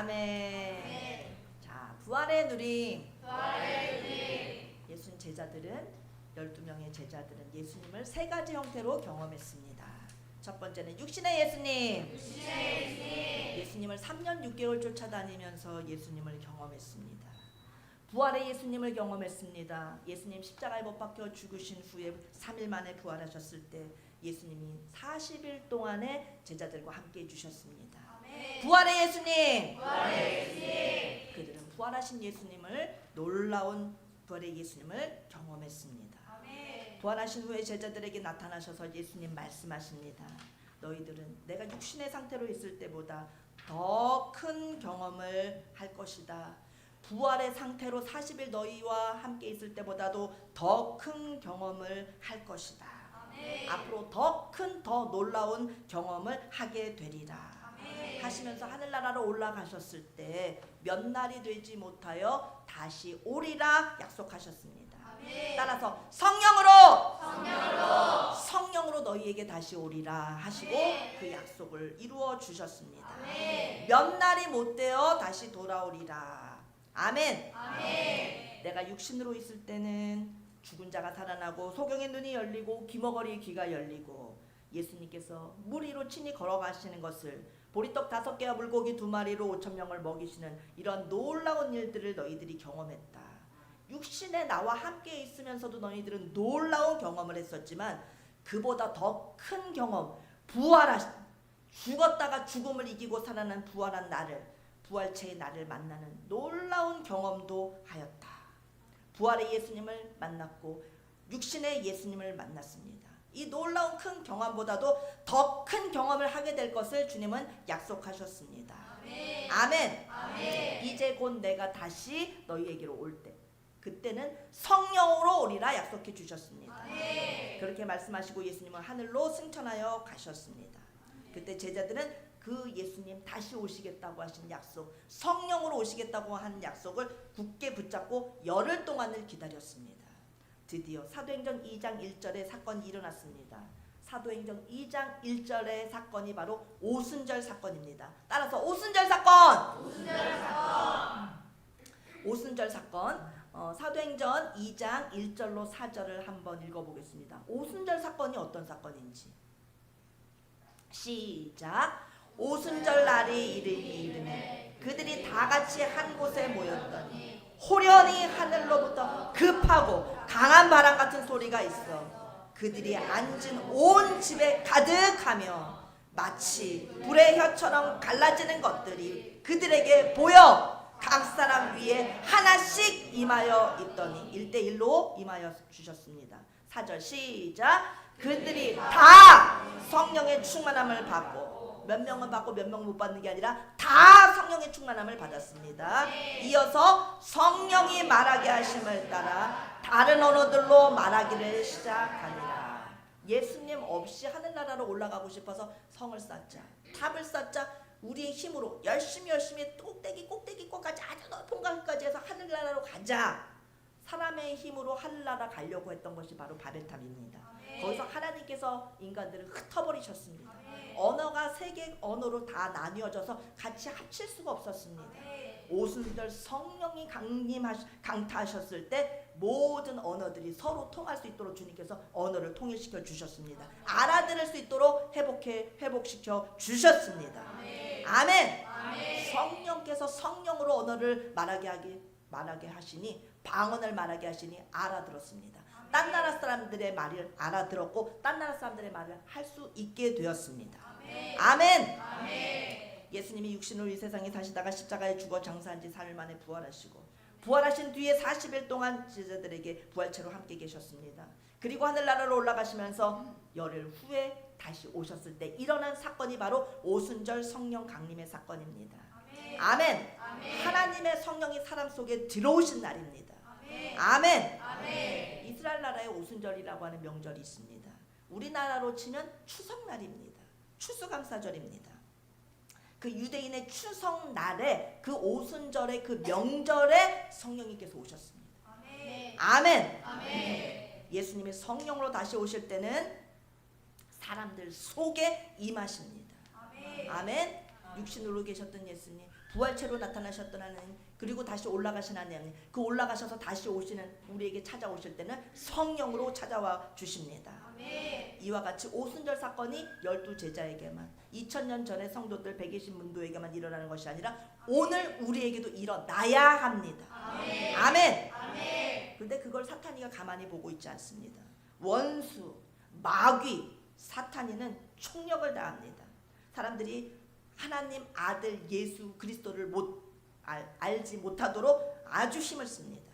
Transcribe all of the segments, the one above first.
아멘. 자, 부활의 누림. 예수님 제자들은 12명의 제자들은 예수님을 세 가지 형태로 경험했습니다. 첫 번째는 육신의 예수님. 예수님을 3년 6개월 쫓아다니면서 예수님을 경험했습니다. 부활의 예수님을 경험했습니다. 예수님 십자가에 못 박혀 죽으신 후에 3일 만에 부활하셨을 때 예수님이 40일 동안의 제자들과 함께 해주셨습니다. 부활의 예수님. 그들은 부활하신 예수님을, 놀라운 부활의 예수님을 경험했습니다. 부활하신 후에 제자들에게 나타나셔서 예수님 말씀하십니다. 너희들은 내가 육신의 상태로 있을 때보다 더 큰 경험을 할 것이다. 부활의 상태로 40일 너희와 함께 있을 때보다도 더 큰 경험을 할 것이다. 앞으로 더 큰, 더 놀라운 경험을 하게 되리라. 하시면서 하늘나라로 올라가셨을 때 몇 날이 되지 못하여 다시 오리라 약속하셨습니다. 따라서 성령으로 너희에게 다시 오리라 하시고 그 약속을 이루어 주셨습니다. 몇 날이 못 되어 다시 돌아오리라. 아멘. 내가 육신으로 있을 때는 죽은 자가 살아나고 소경의 눈이 열리고 귀머거리의 귀가 열리고 예수님께서 물 위로 친히 걸어가시는 것을, 보리떡 5개와 물고기 2마리로 5,000명을 먹이시는 이런 놀라운 일들을 너희들이 경험했다. 육신의 나와 함께 있으면서도 너희들은 놀라운 경험을 했었지만 그보다 더 큰 경험, 죽었다가 죽음을 이기고 살아난 부활한 나를, 부활체의 나를 만나는 놀라운 경험도 하였다. 부활의 예수님을 만났고 육신의 예수님을 만났습니다. 이 놀라운 큰 경험보다도 더 큰 경험을 하게 될 것을 주님은 약속하셨습니다. 아멘. 이제 곧 내가 다시 너희에게로 올 때, 그때는 성령으로 오리라 약속해 주셨습니다. 그렇게 말씀하시고 예수님은 하늘로 승천하여 가셨습니다. 그때 제자들은 그 예수님 다시 오시겠다고 하신 약속, 성령으로 오시겠다고 한 약속을 굳게 붙잡고 열흘 동안을 기다렸습니다. 드디어 사도행전 2장 1절에 사건이 일어났습니다. 사도행전 2장 1절의 사건이 바로 오순절 사건입니다. 따라서 오순절 사건. 사도행전 2장 1절로 4절을 한번 읽어보겠습니다. 오순절 사건이 어떤 사건인지. 시작. 오순절 날이 이르매 그들이 다 같이 한 곳에 모였더니 호련히 하늘로부터 급하고 강한 바람 같은 소리가 있어 그들이 앉은 온 집에 가득하며 마치 불의 혀처럼 갈라지는 것들이 그들에게 보여 각 사람 위에 하나씩 임하여 있더니 1대1로 임하여 주셨습니다. 4절 시작. 그들이 다 성령의 충만함을 받고, 몇 명은 받고 몇 명은 못 받는 게 아니라 다 성령의 충만함을 받았습니다. 이어서 성령이 말하게 하심을 따라 다른 언어들로 말하기를 시작하니라. 예수님 없이 하늘나라로 올라가고 싶어서 성을 쌓자, 탑을 쌓자, 우리의 힘으로 열심히 꼭대기까지 아주 높은 곳까지 해서 하늘나라로 가자. 사람의 힘으로 하늘나라 가려고 했던 것이 바로 바벨탑입니다. 거기서 하나님께서 인간들을 흩어버리셨습니다. 언어가 3개 언어로 다 나뉘어져서 같이 합칠 수가 없었습니다. 오순절 성령이 강타하셨을 때 모든 언어들이 서로 통할 수 있도록 주님께서 언어를 통일시켜 주셨습니다. 알아들을 수 있도록 회복시켜 주셨습니다. 아멘. 성령께서 성령으로 언어를 말하게 하시니, 방언을 말하게 하시니 알아들었습니다. 딴 나라 사람들의 말을 알아들었고 딴 나라 사람들의 말을 할 수 있게 되었습니다. 아멘. 예수님이 육신으로 이 세상에 사시다가 십자가에 죽어 장사한 지 3일 만에 부활하시고, 부활하신 뒤에 40일 동안 제자들에게 부활체로 함께 계셨습니다. 그리고 하늘나라로 올라가시면서 열흘 후에 다시 오셨을 때 일어난 사건이 바로 오순절 성령 강림의 사건입니다. 아멘. 하나님의 성령이 사람 속에 들어오신 날입니다. 아멘. 이스라엘 나라에 오순절이라고 하는 명절이 있습니다. 우리나라로 치면 추석날입니다. 추수감사절입니다. 그 유대인의 추석날에, 그 오순절의 그 명절에 성령님께서 오셨습니다. 아멘. 예수님이 성령으로 다시 오실 때는 사람들 속에 임하십니다. 아멘. 육신으로 계셨던 예수님 부활체로 나타나셨던 하나님, 그리고 다시 올라가신 하나님, 그 올라가셔서 다시 오시는 우리에게 찾아오실 때는 성령으로 찾아와 주십니다. 이와 같이 오순절 사건이 12제자에게만 2000년 전에 성도들 120문도에게만 일어나는 것이 아니라 오늘 우리에게도 일어나야 합니다. 아멘. 그런데 그걸 사탄이가 가만히 보고 있지 않습니다. 원수, 마귀, 사탄이는 총력을 다합니다. 사람들이 하나님 아들 예수 그리스도를 알지 못하도록 아주 힘을 씁니다.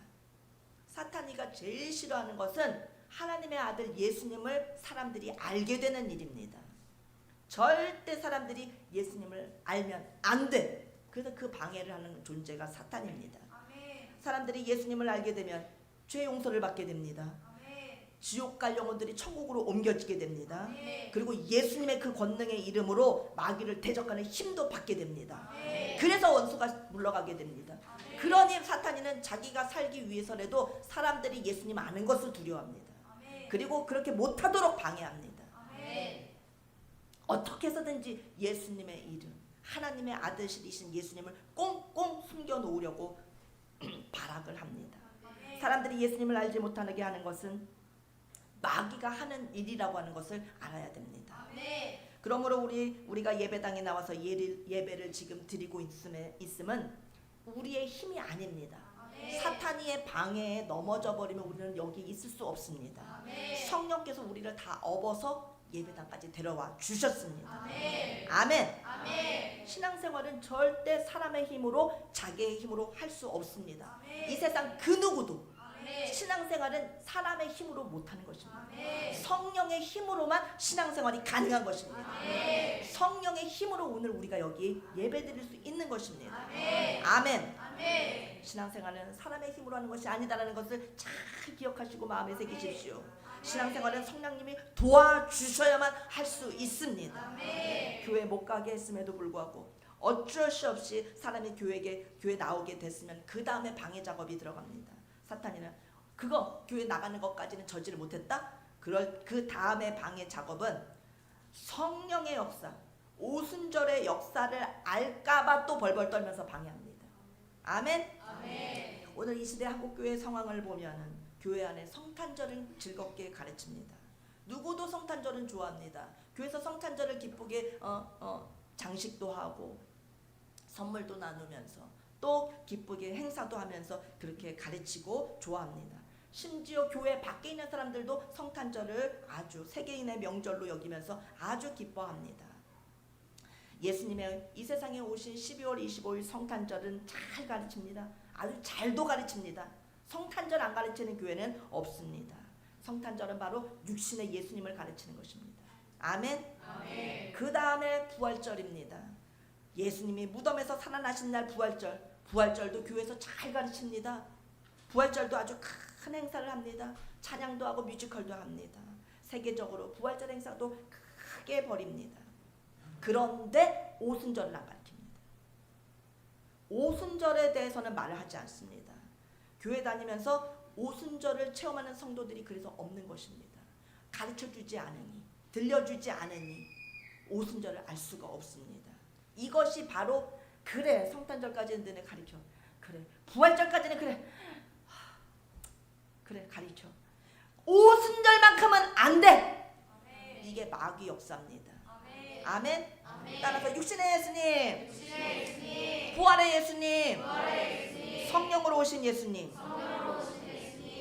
사탄이가 제일 싫어하는 것은 하나님의 아들 예수님을 사람들이 알게 되는 일입니다. 절대 사람들이 예수님을 알면 안 돼. 그래서 그 방해를 하는 존재가 사탄입니다. 사람들이 예수님을 알게 되면 죄 용서를 받게 됩니다. 지옥 갈 영혼들이 천국으로 옮겨지게 됩니다. 그리고 예수님의 그 권능의 이름으로 마귀를 대적하는 힘도 받게 됩니다. 그래서 원수가 물러가게 됩니다. 그러니 사탄이는 자기가 살기 위해서라도 사람들이 예수님 아는 것을 두려워합니다. 그리고 그렇게 못하도록 방해합니다. 어떻게 해서든지 예수님의 이름, 하나님의 아들이신 예수님을 꽁꽁 숨겨놓으려고 발악을 합니다. 사람들이 예수님을 알지 못하게 하는 것은 마귀가 하는 일이라고 하는 것을 알아야 됩니다. 그러므로 우리가 예배당에 나와서 예배를 지금 드리고 있음은 우리의 힘이 아닙니다. 사탄이의 방해에 넘어져 버리면 우리는 여기 있을 수 없습니다. 성령께서 우리를 다 업어서 예배당까지 데려와 주셨습니다. 아멘. 신앙생활은 절대 사람의 힘으로 자기의 힘으로 할 수 없습니다. 이 세상 그 누구도 신앙생활은 사람의 힘으로 못하는 것입니다. 성령의 힘으로만 신앙생활이 가능한 것입니다. 성령의 힘으로 오늘 우리가 여기 예배드릴 수 있는 것입니다. 아멘. 신앙생활은 사람의 힘으로 하는 것이 아니다라는 것을 잘 기억하시고 마음에 새기십시오. 신앙생활은 성령님이 도와주셔야만 할 수 있습니다. 교회 못 가게 했음에도 불구하고 어쩔 수 없이 사람이 교회 나오게 됐으면 그 다음에 방해 작업이 들어갑니다. 사탄이는 그거 교회 나가는 것까지는 저지를 못했다? 그 다음에 방해 작업은 성령의 역사, 오순절의 역사를 알까봐 또 벌벌 떨면서 방해합니다. 아멘? 오늘 이 시대 한국교회 상황을 보면 교회 안에 성탄절은 즐겁게 가르칩니다. 누구도 성탄절은 좋아합니다. 교회에서 성탄절을 기쁘게 장식도 하고 선물도 나누면서 또 기쁘게 행사도 하면서 그렇게 가르치고 좋아합니다. 심지어 교회 밖에 있는 사람들도 성탄절을 아주 세계인의 명절로 여기면서 아주 기뻐합니다. 예수님의 이 세상에 오신 12월 25일 성탄절은 잘 가르칩니다. 아주 잘도 가르칩니다. 성탄절 안 가르치는 교회는 없습니다. 성탄절은 바로 육신의 예수님을 가르치는 것입니다. 아멘. 그 다음에 부활절입니다. 예수님이 무덤에서 살아나신 날 부활절도 교회에서 잘 가르칩니다. 부활절도 아주 큰 행사를 합니다. 찬양도 하고 뮤지컬도 합니다. 세계적으로 부활절 행사도 크게 벌입니다. 그런데 오순절을 안 가르칩니다. 오순절에 대해서는 말을 하지 않습니다. 교회 다니면서 오순절을 체험하는 성도들이 그래서 없는 것입니다. 가르쳐주지 않으니, 들려주지 않으니 오순절을 알 수가 없습니다. 이것이 바로 그래 성탄절까지는 너네 가르쳐, 그래 부활절까지는 그래 가르쳐, 오순절만큼은 안 돼. 이게 마귀 역사입니다. 아멘. 따라서 육신의 예수님, 부활의 예수님, 성령으로 오신 예수님.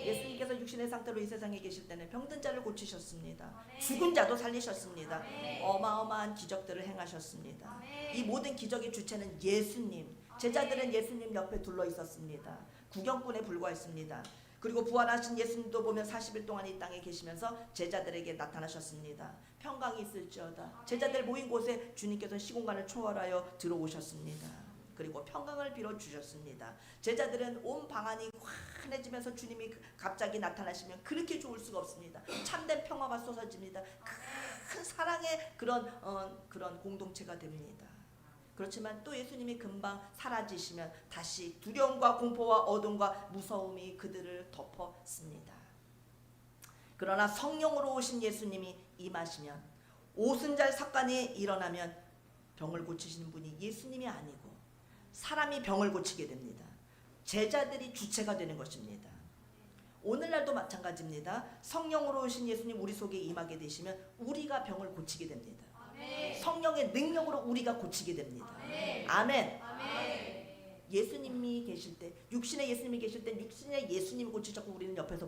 예수님께서 육신의 상태로 이 세상에 계실 때는 병든 자를 고치셨습니다. 죽은 자도 살리셨습니다. 어마어마한 기적들을 행하셨습니다. 이 모든 기적의 주체는 예수님. 제자들은 예수님 옆에 둘러 있었습니다. 구경꾼에 불과했습니다. 그리고 부활하신 예수님도 보면 40일 동안 이 땅에 계시면서 제자들에게 나타나셨습니다. 평강이 있을지어다. 제자들 모인 곳에 주님께서 시공간을 초월하여 들어오셨습니다. 그리고 평강을 빌어주셨습니다. 제자들은 온 방안이 환해지면서 주님이 갑자기 나타나시면 그렇게 좋을 수가 없습니다. 참된 평화가 쏟아집니다. 큰 사랑의 그런 공동체가 됩니다. 그렇지만 또 예수님이 금방 사라지시면 다시 두려움과 공포와 어둠과 무서움이 그들을 덮었습니다. 그러나 성령으로 오신 예수님이 임하시면, 오순절 사건이 일어나면 병을 고치시는 분이 예수님이 아니고 사람이 병을 고치게 됩니다. 제자들이 주체가 되는 것입니다. 오늘날도 마찬가지입니다. 성령으로 오신 예수님 우리 속에 임하게 되시면 우리가 병을 고치게 됩니다. 성령의 능력으로 우리가 고치게 됩니다. 아멘. 예수님이 계실 때, 육신의 예수님이 계실 때 육신의 예수님을 고치셨고 우리는 옆에서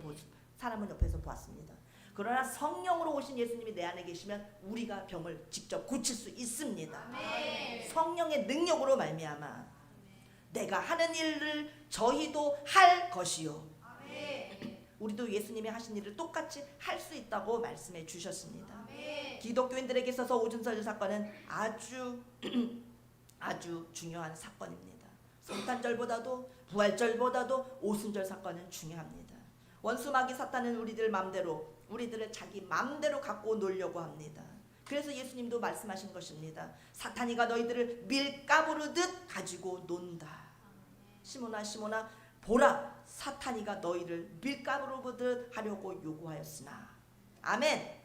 사람은 옆에서 보았습니다. 그러나 성령으로 오신 예수님이 내 안에 계시면 우리가 병을 직접 고칠 수 있습니다. 성령의 능력으로 말미암아 내가 하는 일을 저희도 할 것이요. 우리도 예수님이 하신 일을 똑같이 할 수 있다고 말씀해 주셨습니다. 기독교인들에게 있어서 오순절 사건은 아주 중요한 사건입니다. 성탄절보다도 부활절보다도 오순절 사건은 중요합니다. 원수 마귀 사탄은 우리들을 자기 맘대로 갖고 놀려고 합니다. 그래서 예수님도 말씀하신 것입니다. 사탄이가 너희들을 밀가부르듯 가지고 논다. 시몬아 시몬아 보라, 사탄이가 너희를 밀가부르듯 하려고 요구하였으나. 아멘.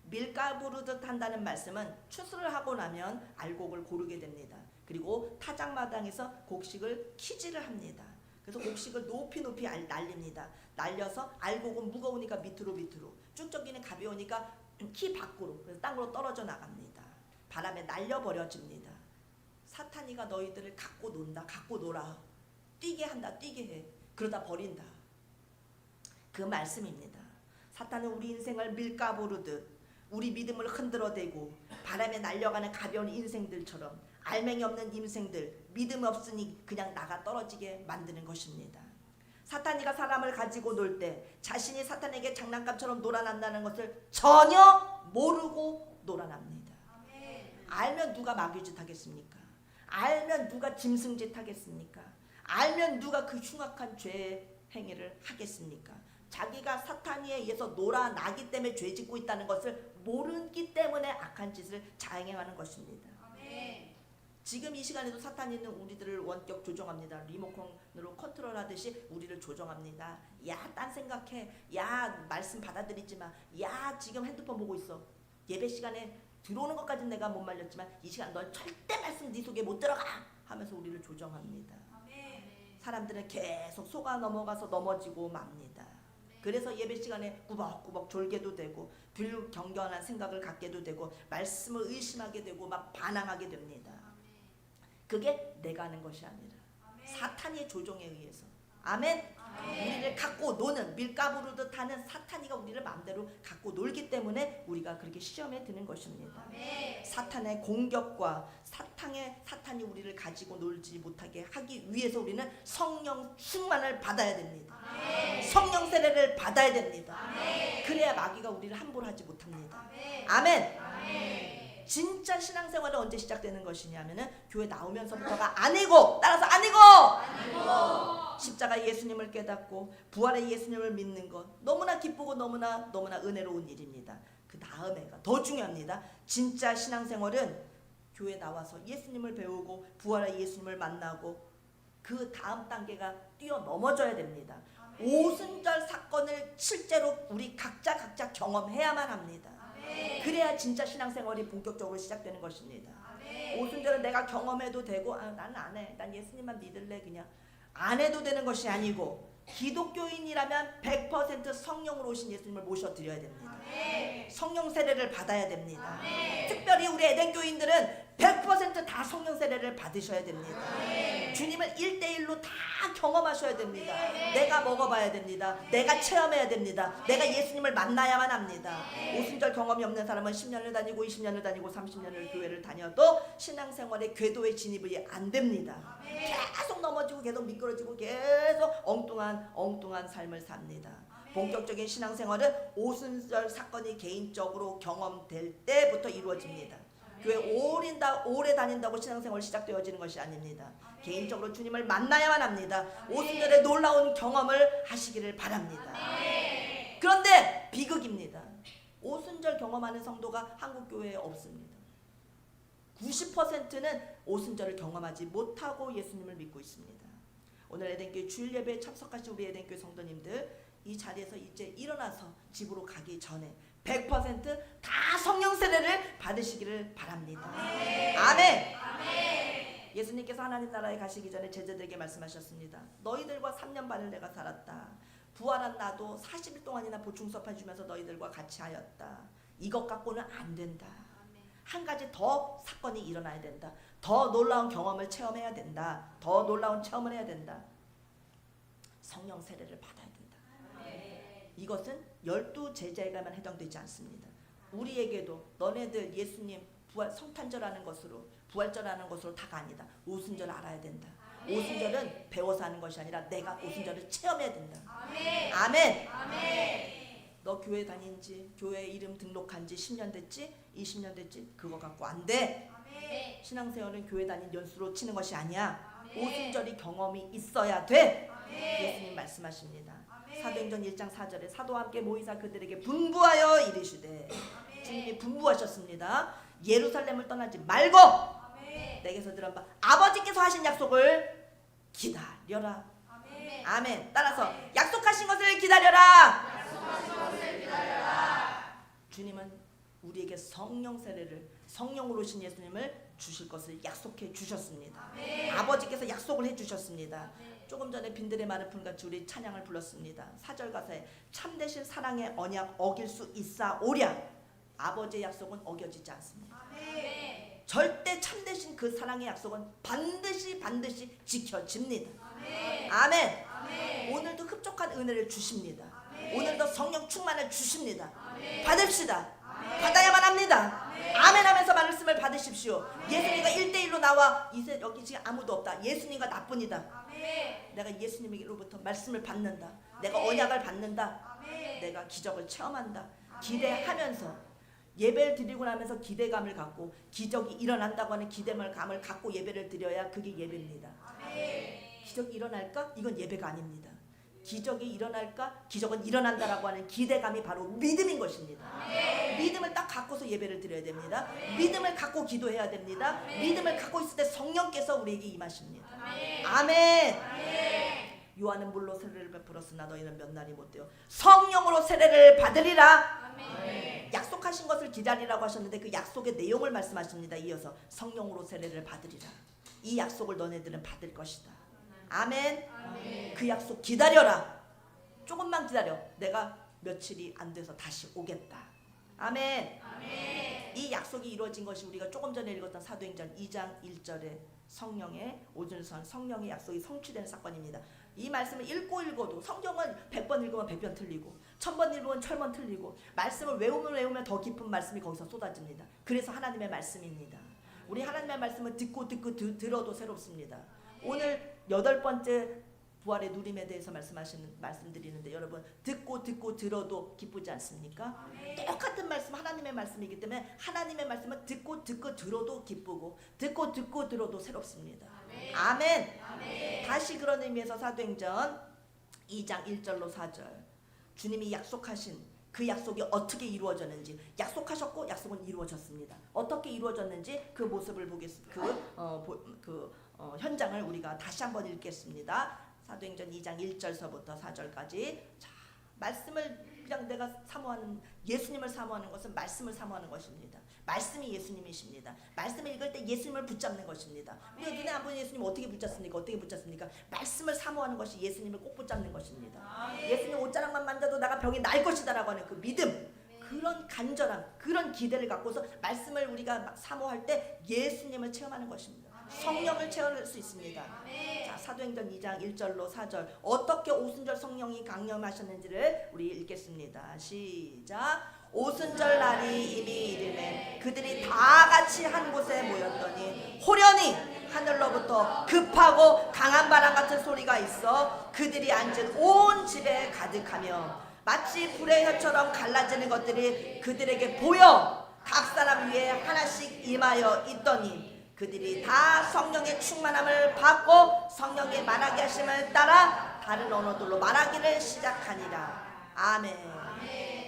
밀가부르듯 한다는 말씀은 추수를 하고 나면 알곡을 고르게 됩니다. 그리고 타작마당에서 곡식을 키질을 합니다. 그래서 곡식을 높이 날립니다. 날려서 알곡은 무거우니까 밑으로 쭉저기는 가벼우니까 키 밖으로, 그래서 땅으로 떨어져 나갑니다. 바람에 날려버려집니다. 사탄이가 너희들을 갖고 놀아. 뛰게 한다, 뛰게 해. 그러다 버린다. 그 말씀입니다. 사탄은 우리 인생을 밀가부르듯 우리 믿음을 흔들어대고 바람에 날려가는 가벼운 인생들처럼 알맹이 없는 인생들, 믿음 없으니 그냥 나가 떨어지게 만드는 것입니다. 사탄이가 사람을 가지고 놀 때 자신이 사탄에게 장난감처럼 놀아난다는 것을 전혀 모르고 놀아납니다. 알면 누가 마귀짓 하겠습니까? 알면 누가 짐승짓 하겠습니까? 알면 누가 그 흉악한 죄 행위를 하겠습니까? 자기가 사탄에 의해서 놀아나기 때문에 죄 짓고 있다는 것을 모르기 때문에 악한 짓을 자행하는 것입니다. 지금 이 시간에도 사탄이는 우리들을 원격 조종합니다. 리모컨으로 컨트롤하듯이 우리를 조종합니다. 야, 딴 생각해. 야, 말씀 받아들이지 마. 야, 지금 핸드폰 보고 있어. 예배 시간에 들어오는 것까지는 내가 못 말렸지만 이 시간 넌 절대 말씀 네 속에 못 들어가 하면서 우리를 조정합니다. 사람들은 계속 속아 넘어가서 넘어지고 맙니다. 그래서 예배 시간에 꾸벅꾸벅 졸게도 되고 불경건한 생각을 갖게도 되고 말씀을 의심하게 되고 막 반항하게 됩니다. 그게 내가 하는 것이 아니라 사탄의 조종에 의해서. 아멘. 우리를 갖고 노는, 밀가부르듯 하는 사탄이가 우리를 마음대로 갖고 놀기 때문에 우리가 그렇게 시험에 드는 것입니다. 사탄의 공격과 사탄이 우리를 가지고 놀지 못하게 하기 위해서 우리는 성령 충만을 받아야 됩니다. 성령 세례를 받아야 됩니다. 그래야 마귀가 우리를 함부로 하지 못합니다. 아멘. 진짜 신앙생활은 언제 시작되는 것이냐면은 교회 나오면서부터가 아니고, 따라서 아니고 십자가 예수님을 깨닫고 부활의 예수님을 믿는 것 너무나 기쁘고 너무나 은혜로운 일입니다. 그 다음에가 더 중요합니다. 진짜 신앙생활은 교회 나와서 예수님을 배우고 부활의 예수님을 만나고 그 다음 단계가 뛰어넘어져야 됩니다. 오순절 사건을 실제로 우리 각자 경험해야만 합니다. 그래야 진짜 신앙생활이 본격적으로 시작되는 것입니다. 오순절은 내가 경험해도 되고 나는 안 해. 난 예수님만 믿을래. 그냥 안 해도 되는 것이 아니고 기독교인이라면 100% 성령으로 오신 예수님을 모셔드려야 됩니다. 성령 세례를 받아야 됩니다. 특별히 우리 에덴교인들은 100% 다 성령 세례를 받으셔야 됩니다. 주님을 1대1로 다 경험하셔야 됩니다. 내가 먹어봐야 됩니다. 내가 체험해야 됩니다. 내가 예수님을 만나야만 합니다. 오순절 경험이 없는 사람은 10년을 다니고 20년을 다니고 30년을 교회를 다녀도 신앙생활의 궤도에 진입이 안 됩니다. 계속 넘어지고 계속 미끄러지고 계속 엉뚱한 삶을 삽니다. 본격적인 신앙생활은 오순절 사건이 개인적으로 경험될 때부터 이루어집니다. 교회 오래 다닌다고 신앙생활 시작되어지는 것이 아닙니다. 개인적으로 주님을 만나야만 합니다. 오순절에 놀라운 경험을 하시기를 바랍니다. 그런데 비극입니다. 오순절 경험하는 성도가 한국교회에 없습니다. 90%는 오순절을 경험하지 못하고 예수님을 믿고 있습니다. 오늘 에덴교회 주일 예배에 참석하신 우리 에덴교회 성도님들, 이 자리에서 이제 일어나서 집으로 가기 전에 100% 다 성령 세례를 받으시기를 바랍니다. 아멘. 예수님께서 하나님 나라에 가시기 전에 제자들에게 말씀하셨습니다. 너희들과 3년 반을 내가 살았다. 부활한 나도 40일 동안이나 보충 수업해 주면서 너희들과 같이 하였다. 이것 갖고는 안 된다. 한 가지 더 사건이 일어나야 된다. 더 놀라운 경험을 체험해야 된다. 더 놀라운 체험을 해야 된다. 성령 세례를 받아야 된다. 이것은 12제자에게만 해당되지 않습니다. 우리에게도 너네들 예수님 부활 성탄절하는 것으로 부활절하는 것으로 다가 아니다. 오순절 알아야 된다. 오순절은 배워서 하는 것이 아니라 내가 오순절을 체험해야 된다. 아멘. 너 교회 다닌 지 교회 이름 등록한 지 10년 됐지? 20년 됐지? 그거 갖고 안 돼. 신앙생활은 교회 다닌 연수로 치는 것이 아니야. 오순절이 경험이 있어야 돼. 예수님 말씀하십니다. 사도행전 1장 4절에 사도와 함께 모이사 그들에게 분부하여 이르시되 주님이 분부하셨습니다. 예루살렘을 떠나지 말고 내게서 들은 바 아버지께서 하신 약속을 기다려라. 아멘. 따라서 약속하신 것을 기다려라. 주님은 우리에게 성령 세례를 성령으로 오신 예수님을 주실 것을 약속해 주셨습니다. 아버지께서 약속을 해 주셨습니다. 조금 전에 빈들의 마른 풀같이 우리 찬양을 불렀습니다. 4절 가사에 참되신 사랑의 언약 어길 수 있사오랴. 아버지의 약속은 어겨지지 않습니다. 절대 참되신 그 사랑의 약속은 반드시 지켜집니다. 아멘. 오늘도 흡족한 은혜를 주십니다. 오늘도 성령 충만을 주십니다. 받읍시다. 받아야만 합니다. 아멘 하면서 말씀을 받으십시오. 예수님과 1대1로 나와 여기 지금 아무도 없다. 예수님과 나뿐이다. 내가 예수님으로부터 말씀을 받는다. 내가 언약을 받는다. 내가 기적을 체험한다. 기대하면서 예배를 드리고 나면서 기대감을 갖고 기적이 일어난다고 하는 기대감을 갖고 예배를 드려야 그게 예배입니다. 기적이 일어날까? 이건 예배가 아닙니다. 기적이 일어날까? 기적은 일어난다라고 하는 기대감이 바로 믿음인 것입니다. 믿음을 딱 갖고서 예배를 드려야 됩니다. 믿음을 갖고 기도해야 됩니다. 믿음을 갖고 있을 때 성령께서 우리에게 임하십니다. 아멘. 요한은 물로 세례를 베풀었으나 너희는 몇 날이 못 되어 성령으로 세례를 받으리라. 약속하신 것을 기다리라고 하셨는데 그 약속의 내용을 말씀하십니다. 이어서 성령으로 세례를 받으리라. 이 약속을 너네들은 받을 것이다. 아멘. 그 약속 기다려라. 조금만 기다려. 내가 며칠이 안 돼서 다시 오겠다. 아멘. 이 약속이 이루어진 것이 우리가 조금 전에 읽었던 사도행전 2장 1절에 성령의 오준선 성령의 약속이 성취되는 사건입니다. 이 말씀을 읽고도 성경은 100번 읽으면 100번 틀리고 1000번 읽으면 1000번 틀리고 말씀을 외우면 더 깊은 말씀이 거기서 쏟아집니다. 그래서 하나님의 말씀입니다. 우리 하나님의 말씀은 듣고 들어도 새롭습니다. 오늘 8번째 부활의 누림에 대해서 말씀드리는데 여러분 듣고 들어도 기쁘지 않습니까? 똑같은 말씀 하나님의 말씀이기 때문에 하나님의 말씀은 듣고 들어도 기쁘고 듣고 들어도 새롭습니다. 아멘. 다시 그런 의미에서 사도행전 2장 1절로 4절 주님이 약속하신 그 약속이 어떻게 이루어졌는지 약속하셨고 약속은 이루어졌습니다. 어떻게 이루어졌는지 그 모습을 현장을 우리가 다시 한번 읽겠습니다. 사도행전 2장 1절서부터 4절까지. 자, 말씀을 그냥 내가 사모하는 예수님을 사모하는 것은 말씀을 사모하는 것입니다. 말씀이 예수님이십니다. 말씀을 읽을 때 예수님을 붙잡는 것입니다. 우리가 눈에 안 보이는 예수님 어떻게 붙잡습니까? 말씀을 사모하는 것이 예수님을 꼭 붙잡는 것입니다. 예수님 옷자락만 만져도 나가 병이 날 것이다라고 하는 그 믿음, 그런 간절함, 그런 기대를 갖고서 말씀을 우리가 사모할 때 예수님을 체험하는 것입니다. 성령을 체험할 수 있습니다. 자, 사도행전 2장 1절로 4절 어떻게 오순절 성령이 강림하셨는지를 우리 읽겠습니다. 시작. 오순절 날이 이미 이르매 그들이 다 같이 한 곳에 모였더니 호련히 하늘로부터 급하고 강한 바람 같은 소리가 있어 그들이 앉은 온 집에 가득하며 마치 불의 혀처럼 갈라지는 것들이 그들에게 보여 각 사람 위에 하나씩 임하여 있더니 그들이 다 성령의 충만함을 받고 성령의 말하게 하심을 따라 다른 언어들로 말하기를 시작하니라. 아멘.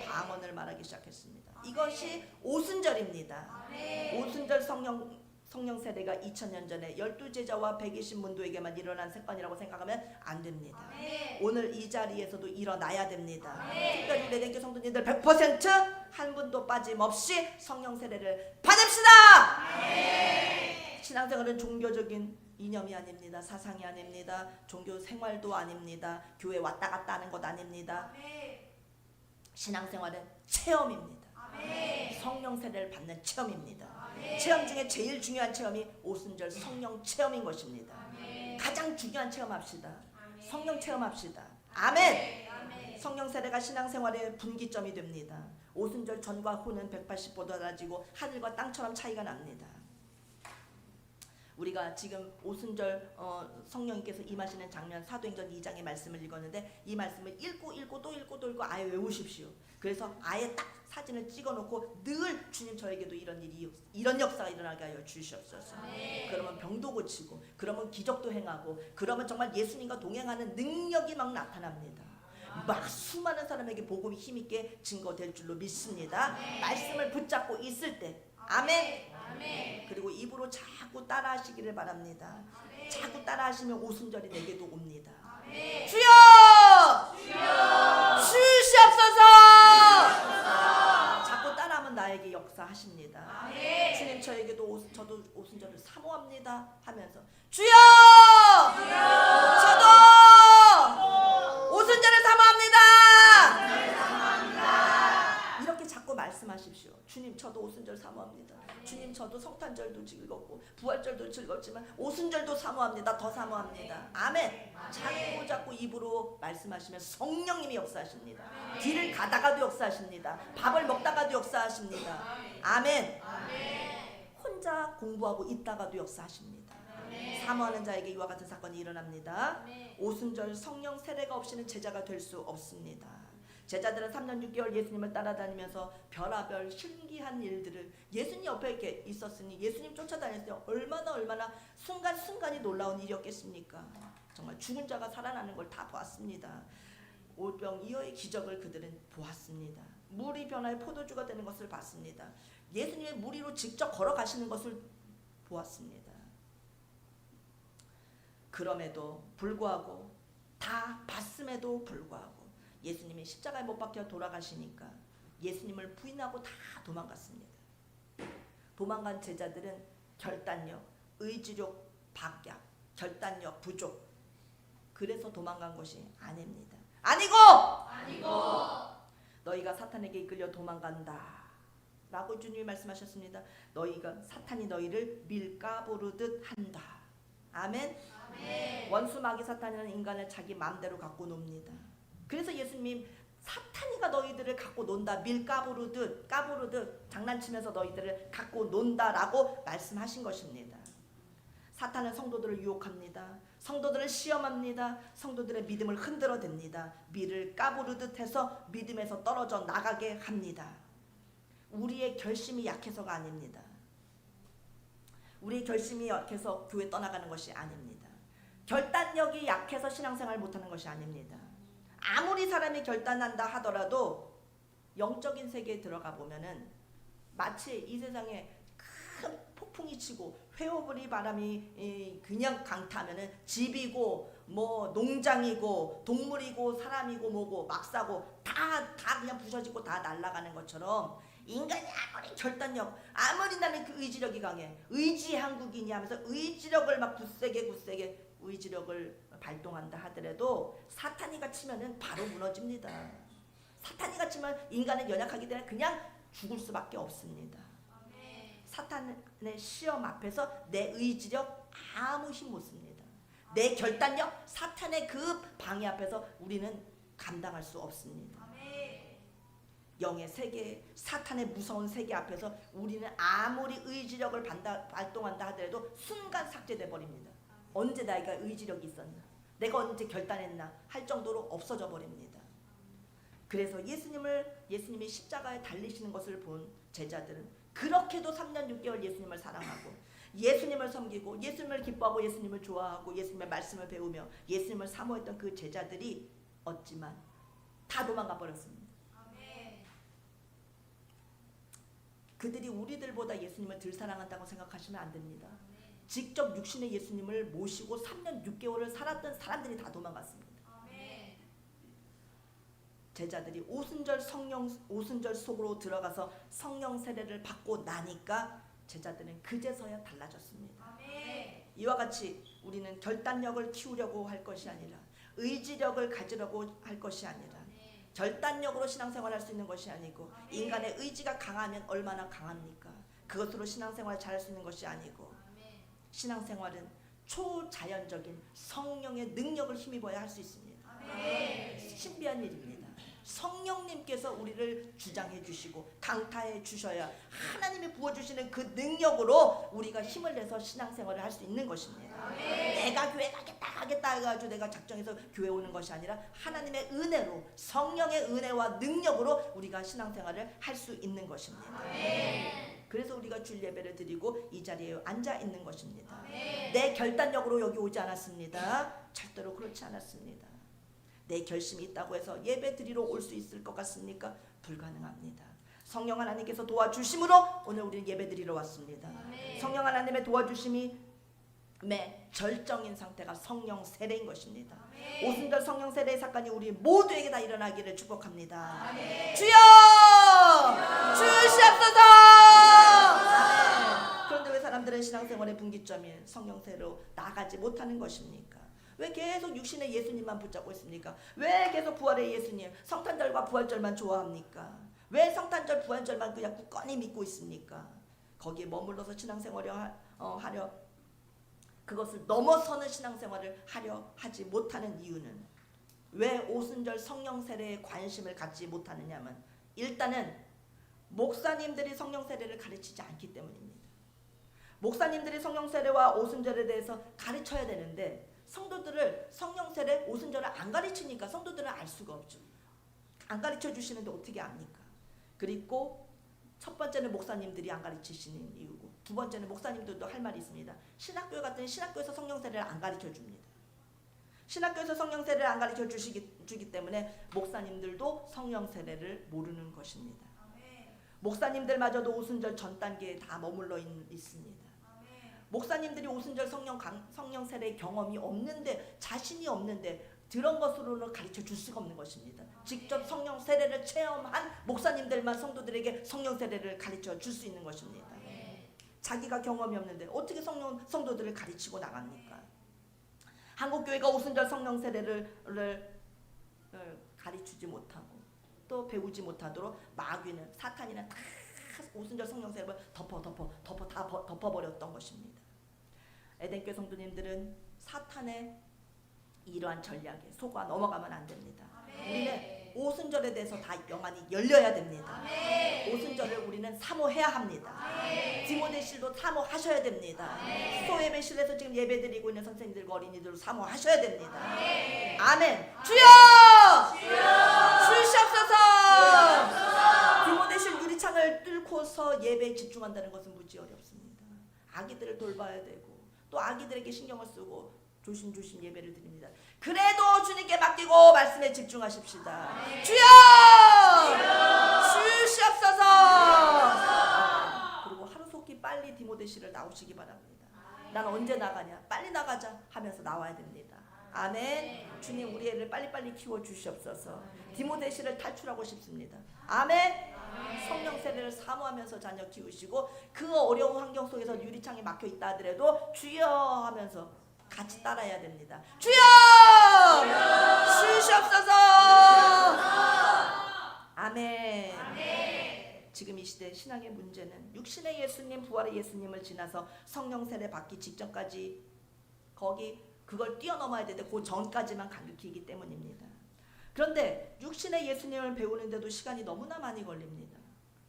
방언을 말하기 시작했습니다. 이것이 오순절입니다. 오순절 성령 세례가 2000년 전에 12제자와 120문도에게만 일어난 사건이라고 생각하면 안 됩니다. 오늘 이 자리에서도 일어나야 됩니다. 특별히 레덴교 성도님들 100% 한 분도 빠짐없이 성령 세례를 받읍시다. 신앙생활은 종교적인 이념이 아닙니다. 사상이 아닙니다. 종교 생활도 아닙니다. 교회 왔다 갔다 하는 것 아닙니다. 신앙생활은 체험입니다. 성령 세례를 받는 체험입니다. 체험 중에 제일 중요한 체험이 오순절 성령 체험인 것입니다. 가장 중요한 체험합시다. 성령 체험합시다. 아멘. 성령 세례가 신앙생활의 분기점이 됩니다. 오순절 전과 후는 180도 달라지고 하늘과 땅처럼 차이가 납니다. 우리가 지금 오순절 성령님께서 임하시는 장면 사도행전 2장의 말씀을 읽었는데 이 말씀을 읽고 또 읽고 아예 외우십시오. 그래서 아예 딱 사진을 찍어놓고 늘 주님 저에게도 이런 역사가 일어나게 하여 주시옵소서. 그러면 병도 고치고 그러면 기적도 행하고 그러면 정말 예수님과 동행하는 능력이 막 나타납니다. 막 수많은 사람에게 복음이 힘있게 증거될 줄로 믿습니다. 말씀을 붙잡고 있을 때. 아멘. 그리고 입으로 자꾸 따라하시기를 바랍니다. 자꾸 따라하시면 오순절이 내게도 옵니다. 주여! 주시옵소서! 자꾸 따라하면 나에게 역사하십니다. 주님 저에게도 저도 오순절을 사모합니다 하면서 주여! 저도 오순절을 사모합니다. 이렇게 자꾸 말씀하십시오. 주님 저도 오순절 사모합니다. 주님 저도 성탄절도 즐겁고 부활절도 즐겁지만 오순절도 사모합니다. 더 사모합니다. 아멘. 자꾸 입으로 말씀하시면 성령님이 역사하십니다. 길을 가다가도 역사하십니다. 밥을 먹다가도 역사하십니다. 아멘. 혼자 공부하고 있다가도 역사하십니다. 사모하는 자에게 이와 같은 사건이 일어납니다. 오순절 성령 세례가 없이는 제자가 될 수 없습니다. 제자들은 3년 6개월 예수님을 따라다니면서 별하별 신기한 일들을 예수님 옆에 이렇게 있었으니 예수님 쫓아다녔을 때 얼마나 순간순간이 놀라운 일이었겠습니까? 정말 죽은 자가 살아나는 걸 다 보았습니다. 오병이어의 기적을 그들은 보았습니다. 물이 변하여 포도주가 되는 것을 봤습니다. 예수님의 물 위로 직접 걸어가시는 것을 보았습니다. 그럼에도 불구하고 다 봤음에도 불구하고 예수님이 십자가에 못 박혀 돌아가시니까 예수님을 부인하고 다 도망갔습니다. 도망간 제자들은 결단력, 의지력 박약, 결단력 부족. 그래서 도망간 것이 아닙니다. 아니고 너희가 사탄에게 이끌려 도망간다 라고 주님이 말씀하셨습니다. 사탄이 너희를 밀가부르듯 한다. 아멘. 원수 마귀 사탄은 인간을 자기 마음대로 갖고 놉니다. 그래서 예수님 사탄이가 너희들을 갖고 논다, 밀가부르듯 까부르듯 장난치면서 너희들을 갖고 논다라고 말씀하신 것입니다. 사탄은 성도들을 유혹합니다. 성도들을 시험합니다. 성도들의 믿음을 흔들어댑니다. 밀을 까부르듯 해서 믿음에서 떨어져 나가게 합니다. 우리의 결심이 약해서가 아닙니다. 우리의 결심이 약해서 교회 떠나가는 것이 아닙니다. 결단력이 약해서 신앙생활 못하는 것이 아닙니다. 아무리 사람이 결단한다 하더라도 영적인 세계에 들어가 보면은 마치 이 세상에 큰 폭풍이 치고 회오리 바람이 그냥 강타하면은 집이고 뭐 농장이고 동물이고 사람이고 뭐고 막사고 다 그냥 부서지고 다 날아가는 것처럼 인간이 아무리 결단력, 아무리 나는 그 의지력이 강해, 의지 한국인이 하면서 의지력을 막 굳세게 의지력을 발동한다 하더라도 사탄이가 치면은 바로 무너집니다. 사탄이가 치면 인간은 연약하기 때문에 그냥 죽을 수밖에 없습니다. 사탄의 시험 앞에서 내 의지력 아무 힘 못 씁니다. 내 결단력, 사탄의 그 방해 앞에서 우리는 감당할 수 없습니다. 영의 세계, 사탄의 무서운 세계 앞에서 우리는 아무리 의지력을 발동한다 하더라도 순간 삭제돼 버립니다. 언제 내가 의지력이 있었나, 내가 언제 결단했나 할 정도로 없어져 버립니다. 그래서 예수님이 십자가에 달리시는 것을 본 제자들은 그렇게도 3년 6개월 예수님을 사랑하고 예수님을 섬기고 예수님을 기뻐하고 예수님을 좋아하고 예수님의 말씀을 배우며 예수님을 사모했던 그 제자들이 없지만 다 도망가 버렸습니다. 그들이 우리들보다 예수님을 덜 사랑한다고 생각하시면 안 됩니다. 직접 육신의 예수님을 모시고 3년 6개월을 살았던 사람들이 다 도망갔습니다. 제자들이 오순절 속으로 들어가서 성령 세례를 받고 나니까 제자들은 그제서야 달라졌습니다. 이와 같이 우리는 결단력을 키우려고 할 것이 아니라 의지력을 가지려고 할 것이 아니라 결단력으로 신앙생활을 할 수 있는 것이 아니고 인간의 의지가 강하면 얼마나 강합니까? 그것으로 신앙생활을 잘할 수 있는 것이 아니고 신앙생활은 초자연적인 성령의 능력을 힘입어야 할 수 있습니다. 신비한 일입니다. 성령님께서 우리를 주장해 주시고 강타해 주셔야 하나님이 부어주시는 그 능력으로 우리가 힘을 내서 신앙생활을 할 수 있는 것입니다. 내가 교회 가겠다 해가지고 내가 작정해서 교회 오는 것이 아니라 하나님의 은혜로 성령의 은혜와 능력으로 우리가 신앙생활을 할 수 있는 것입니다. 그래서 우리가 주일 예배를 드리고 이 자리에 앉아 있는 것입니다. 내 결단력으로 여기 오지 않았습니다. 절대로 그렇지 않았습니다. 내 결심이 있다고 해서 예배 드리러 올 수 있을 것 같습니까? 불가능합니다. 성령 하나님께서 도와주심으로 오늘 우리는 예배 드리러 왔습니다. 성령 하나님의 도와주심이 절정인 상태가 성령 세례인 것입니다. 오순절 성령 세례의 사건이 우리 모두에게 다 일어나기를 축복합니다. 주여 주시옵소서. 그런데 왜 사람들은 신앙생활의 분기점인 성령 세례로 나가지 못하는 것입니까? 왜 계속 육신의 예수님만 붙잡고 있습니까? 왜 계속 부활의 예수님, 성탄절과 부활절만 좋아합니까? 왜 성탄절, 부활절만 그냥 굳건히 믿고 있습니까? 거기에 머물러서 신앙생활을 하려 그것을 넘어서는 신앙생활을 하려 하지 못하는 이유는 왜 오순절 성령 세례에 관심을 갖지 못하느냐면 일단은 목사님들이 성령 세례를 가르치지 않기 때문입니다. 목사님들이 성령 세례와 오순절에 대해서 가르쳐야 되는데 성도들을 성령 세례, 오순절을 안 가르치니까 성도들은 알 수가 없죠. 안 가르쳐 주시는데 어떻게 압니까? 그리고 첫 번째는 목사님들이 안 가르치시는 이유고 두 번째는 목사님들도 할 말이 있습니다. 신학교 같은 신학교에서 성령 세례를 안 가르쳐 줍니다. 신학교에서 성령 세례를 안 가르쳐 주기 때문에 목사님들도 성령 세례를 모르는 것입니다. 목사님들마저도 오순절 전 단계에 다 머물러 있습니다. 목사님들이 오순절 성령 세례 경험이 없는데 자신이 없는데 그런 것으로는 가르쳐 줄 수가 없는 것입니다. 직접 성령 세례를 체험한 목사님들만 성도들에게 성령 세례를 가르쳐 줄 수 있는 것입니다. 자기가 경험이 없는데 어떻게 성도들을 가르치고 나갑니까? 한국교회가 오순절 성령 세례를 가르치지 못하고 또 배우지 못하도록 마귀는 사탄이는 다 오순절 성령 세례를 덮어버렸던 것입니다. 에덴교회 성도님들은 사탄의 이러한 전략에 속아 넘어가면 안 됩니다. 우리는 오순절에 대해서 다 영안이 열려야 됩니다. 오순절을 우리는 사모해야 합니다. 디모데실도 사모하셔야 됩니다. 소예배실에서 지금 예배드리고 있는 선생님들과 어린이들도 사모하셔야 됩니다. 아멘. 주여 주시옵소서. 디모데실 유리창을 뚫고서 예배에 집중한다는 것은 무지 어렵습니다. 아기들을 돌봐야 되고 또 아기들에게 신경을 쓰고 조심조심 예배를 드립니다. 그래도 주님께 맡기고 말씀에 집중하십시다. 주여 주시옵소서. 그리고 하루속히 빨리 디모데실을 나오시기 바랍니다. 난 언제 나가냐? 빨리 나가자 하면서 나와야 됩니다. 아멘. 주님 우리 애를 빨리빨리 키워주시옵소서. 디모데실을 탈출하고 싶습니다. 아멘. 성령 세례를 사모하면서 자녀 키우시고 그 어려운 환경 속에서 유리창이 막혀 있다 하더라도 주여 하면서 같이 따라야 됩니다. 주여 주시옵소서. 아멘. 지금 이 시대 신앙의 문제는 육신의 예수님, 부활의 예수님을 지나서 성령 세례 받기 직전까지 그걸 뛰어넘어야 되는데 그 전까지만 가르치기 때문입니다. 그런데 육신의 예수님을 배우는데도 시간이 너무나 많이 걸립니다.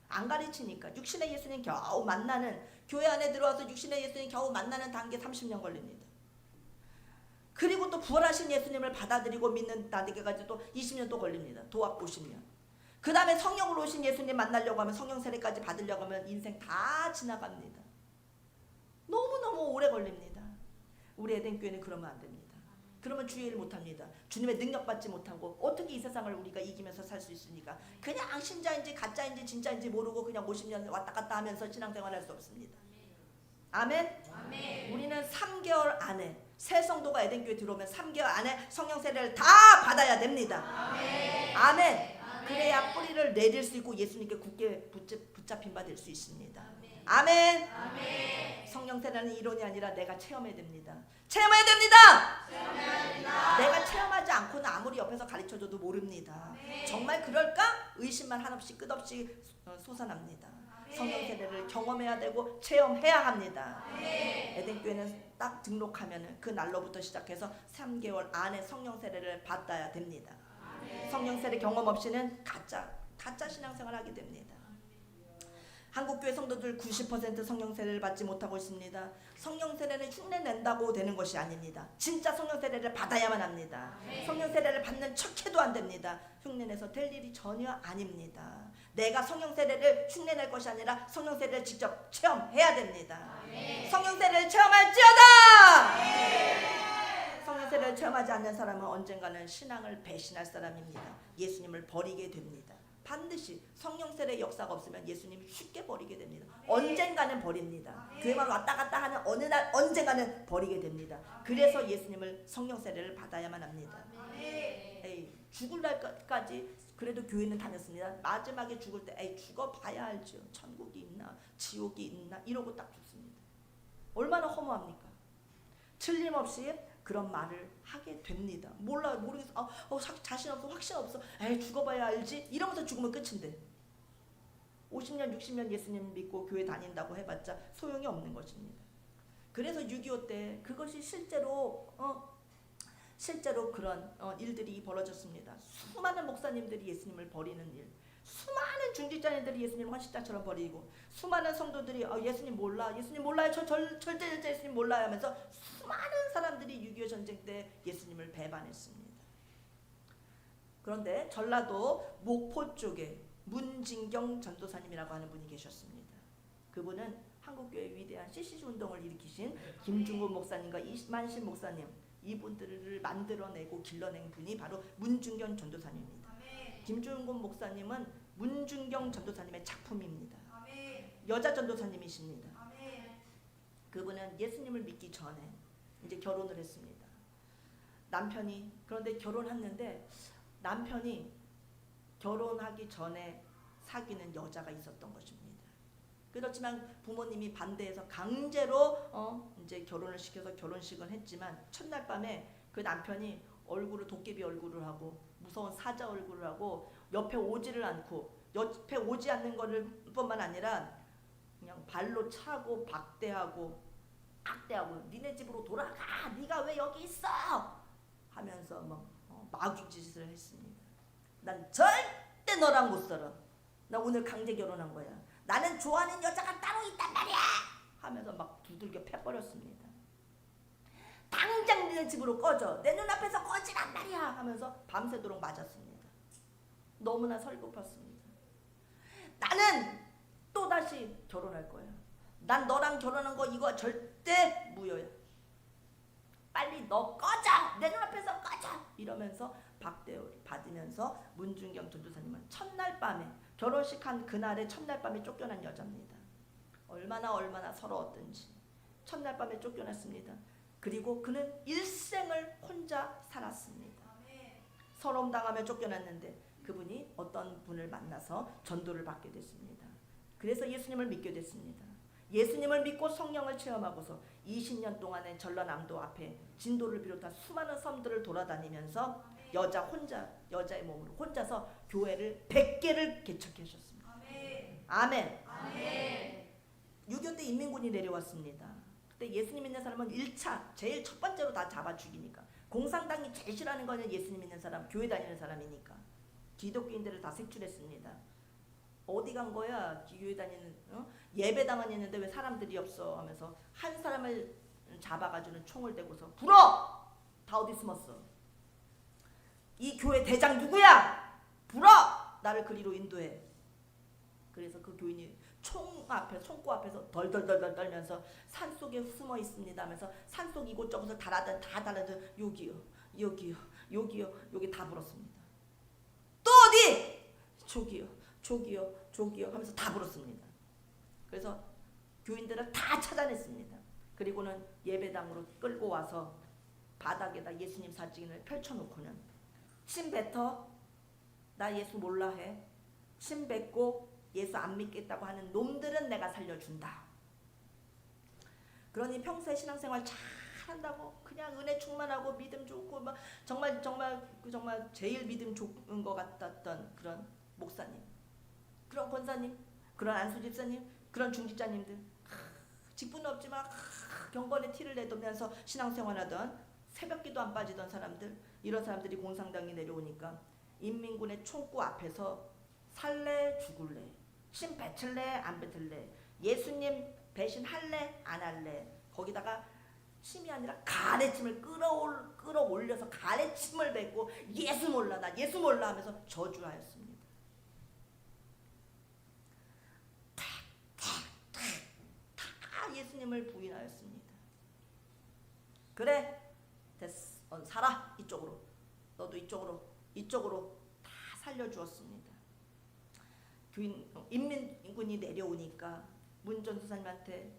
안 가르치니까 육신의 예수님 겨우 만나는 교회 안에 들어와서 육신의 예수님 겨우 만나는 단계 30년 걸립니다. 그리고 또 부활하신 예수님을 받아들이고 믿는 단계까지 또 20년 또 걸립니다. 도합 50년. 그 다음에 성령으로 오신 예수님 만나려고 하면 성령 세례까지 받으려고 하면 인생 다 지나갑니다. 너무너무 오래 걸립니다. 우리 에덴교회는 그러면 안 됩니다. 그러면 주의를 못합니다. 주님의 능력 받지 못하고 어떻게 이 세상을 우리가 이기면서 살 수 있습니까? 그냥 신자인지 가짜인지 진짜인지 모르고 그냥 50년 왔다 갔다 하면서 신앙생활 할 수 없습니다. 아멘? 아멘. 우리는 3개월 안에 새 성도가 에덴교회 들어오면 3개월 안에 성령 세례를 다 받아야 됩니다. 아멘. 아멘. 그래야 뿌리를 내릴 수 있고 예수님께 굳게 붙잡힌 바 될 수 있습니다. 아멘. 성령 세례는 이론이 아니라 내가 체험해야 됩니다. 체험해야 됩니다. 내가 체험하지 않고는 아무리 옆에서 가르쳐줘도 모릅니다. 정말 그럴까? 의심만 한없이 끝없이 솟아납니다. 성령 세례를 경험해야 되고 체험해야 합니다. 에덴교회는 딱 등록하면 그 날로부터 시작해서 3개월 안에 성령 세례를 받아야 됩니다. 성령 세례 경험 없이는 가짜 신앙생활 하게 됩니다. 한국교회 성도들 90% 성령 세례를 받지 못하고 있습니다. 성령 세례는 흉내 낸다고 되는 것이 아닙니다. 진짜 성령 세례를 받아야만 합니다. 성령 세례를 받는 척해도 안 됩니다. 흉내 내서 될 일이 전혀 아닙니다. 내가 성령 세례를 흉내 낼 것이 아니라 성령 세례를 직접 체험해야 됩니다. 성령 세례를 체험할지어다. 성령 세례를 체험하지 않는 사람은 언젠가는 신앙을 배신할 사람입니다. 예수님을 버리게 됩니다. 반드시 성령 세례의 역사가 없으면 예수님 쉽게 버리게 됩니다. 언젠가는 버립니다. 교회만 왔다 갔다 하는 어느 날 언젠가는 버리게 됩니다. 그래서 예수님을 성령 세례를 받아야만 합니다. 에이, 죽을 날까지 그래도 교회는 다녔습니다. 마지막에 죽을 때 에이 죽어봐야 알죠. 천국이 있나 지옥이 있나 이러고 딱 죽습니다. 얼마나 허무합니까? 틀림없이 그런 말을 하게 됩니다. 모르겠어. 자신 없어, 확신 없어. 에이 죽어봐야 알지. 이러면서 죽으면 끝인데 50년, 60년 예수님 믿고 교회 다닌다고 해봤자 소용이 없는 것입니다. 그래서 6.25 때 그것이 실제로 그런 일들이 벌어졌습니다. 수많은 목사님들이 예수님을 버리는 일, 수많은 중직자님들이 예수님을 헌신자처럼 버리고, 수많은 성도들이 예수님 몰라, 예수님 몰라요, 저 절대 예수님 몰라요 하면서 수많은 사람들이 6.25 전쟁 때 예수님을 배반했습니다. 그런데 전라도 목포 쪽에 문진경 전도사님이라고 하는 분이 계셨습니다. 그분은 한국교회 위대한 CCC 운동을 일으키신 김중곤 목사님과 이만신 목사님, 이분들을 만들어내고 길러낸 분이 바로 문중경 전도사님입니다. 김중곤 목사님은 문중경 전도사님의 작품입니다. 여자 전도사님이십니다. 그분은 예수님을 믿기 전에 이제 결혼을 했습니다. 그런데 결혼했는데 남편이 결혼하기 전에 사귀는 여자가 있었던 것입니다. 그렇지만 부모님이 반대해서 강제로 이제 결혼을 시켜서 결혼식을 했지만 첫날 밤에 그 남편이 도깨비 얼굴을 하고 무서운 사자 얼굴을 하고 옆에 오지를 않고, 옆에 오지 않는 것을 뿐만 아니라 그냥 발로 차고 박대하고 악대하고 니네 집으로 돌아가, 네가 왜 여기 있어 하면서 마귀짓을 했습니다. 난 절대 너랑 못 살아. 나 오늘 강제 결혼한 거야. 나는 좋아하는 여자가 따로 있단 말이야 하면서 막 두들겨 패버렸습니다. 당장 니네 집으로 꺼져, 내 눈앞에서 꺼지란 말이야 하면서 밤새도록 맞았습니다. 너무나 설렜습니다. 나는 또다시 결혼할 거야. 난 너랑 결혼한 거 이거 절대 무효야. 빨리 너 꺼져, 내 눈앞에서 꺼져 이러면서 박대를 받으면서 문중경 전도사님은 첫날 밤에, 결혼식 한 그날의 첫날 밤에 쫓겨난 여자입니다. 얼마나 서러웠던지 첫날 밤에 쫓겨났습니다. 그리고 그는 일생을 혼자 살았습니다. 서러움 당하며 쫓겨났는데 그분이 어떤 분을 만나서 전도를 받게 됐습니다. 그래서 예수님을 믿게 됐습니다. 예수님을 믿고 성령을 체험하고서 20년 동안의 전라남도 앞에 진도를 비롯한 수많은 섬들을 돌아다니면서 여자의 몸으로 혼자서 교회를 100개를 개척해 하셨습니다. 아멘. 6.25 때 인민군이 내려왔습니다. 그때 예수님 믿는 사람은 1차 제일 첫 번째로 다 잡아 죽이니까, 공산당이 제일 싫어하는 거는 예수님 믿는 사람, 교회 다니는 사람이니까 기독교인들을 다 색출했습니다. 어디 간 거야? 교회 다니는 예배당은 있는데 왜 사람들이 없어 하면서 한 사람을 잡아가지고 총을 대고서 불어! 다 어디 숨었어? 이 교회 대장 누구야? 불어! 나를 그리로 인도해. 그래서 그 교인이 총구 앞에서 덜덜덜 떨면서 산속에 숨어 있습니다 하면서 산속 이곳저곳을 다 달아서 여기요 여기 다 불었습니다. 또 어디? 저기요 하면서 다 불었습니다. 그래서 교인들을 다 찾아냈습니다. 그리고는 예배당으로 끌고 와서 바닥에다 예수님 사진을 펼쳐놓고는 침 뱉어, 나 예수 몰라 해. 침 뱉고 예수 안 믿겠다고 하는 놈들은 내가 살려준다. 그러니 평소에 신앙생활 잘 한다고 그냥 은혜 충만하고 믿음 좋고 막 정말 제일 믿음 좋은 것 같았던 그런 목사님, 그런 권사님, 그런 안수 집사님, 그런 중직자님들, 직분은 없지만 경건의 티를 내두면서 신앙생활하던 새벽기도 안 빠지던 사람들, 이런 사람들이 공산당이 내려오니까 인민군의 총구 앞에서 살래 죽을래, 침 뱉을래 안 뱉을래, 예수님 배신할래 안 할래, 거기다가 침이 아니라 가래침을 끌어올려서 가래침을 뱉고 예수 몰라 나 예수 몰라 하면서 저주하였습니다. 다 예수님을 부인하였습니다. 그래 됐어, 살아 이쪽으로, 너도 이쪽으로 다 살려주었습니다. 인민군이 내려오니까 문 전도사님한테,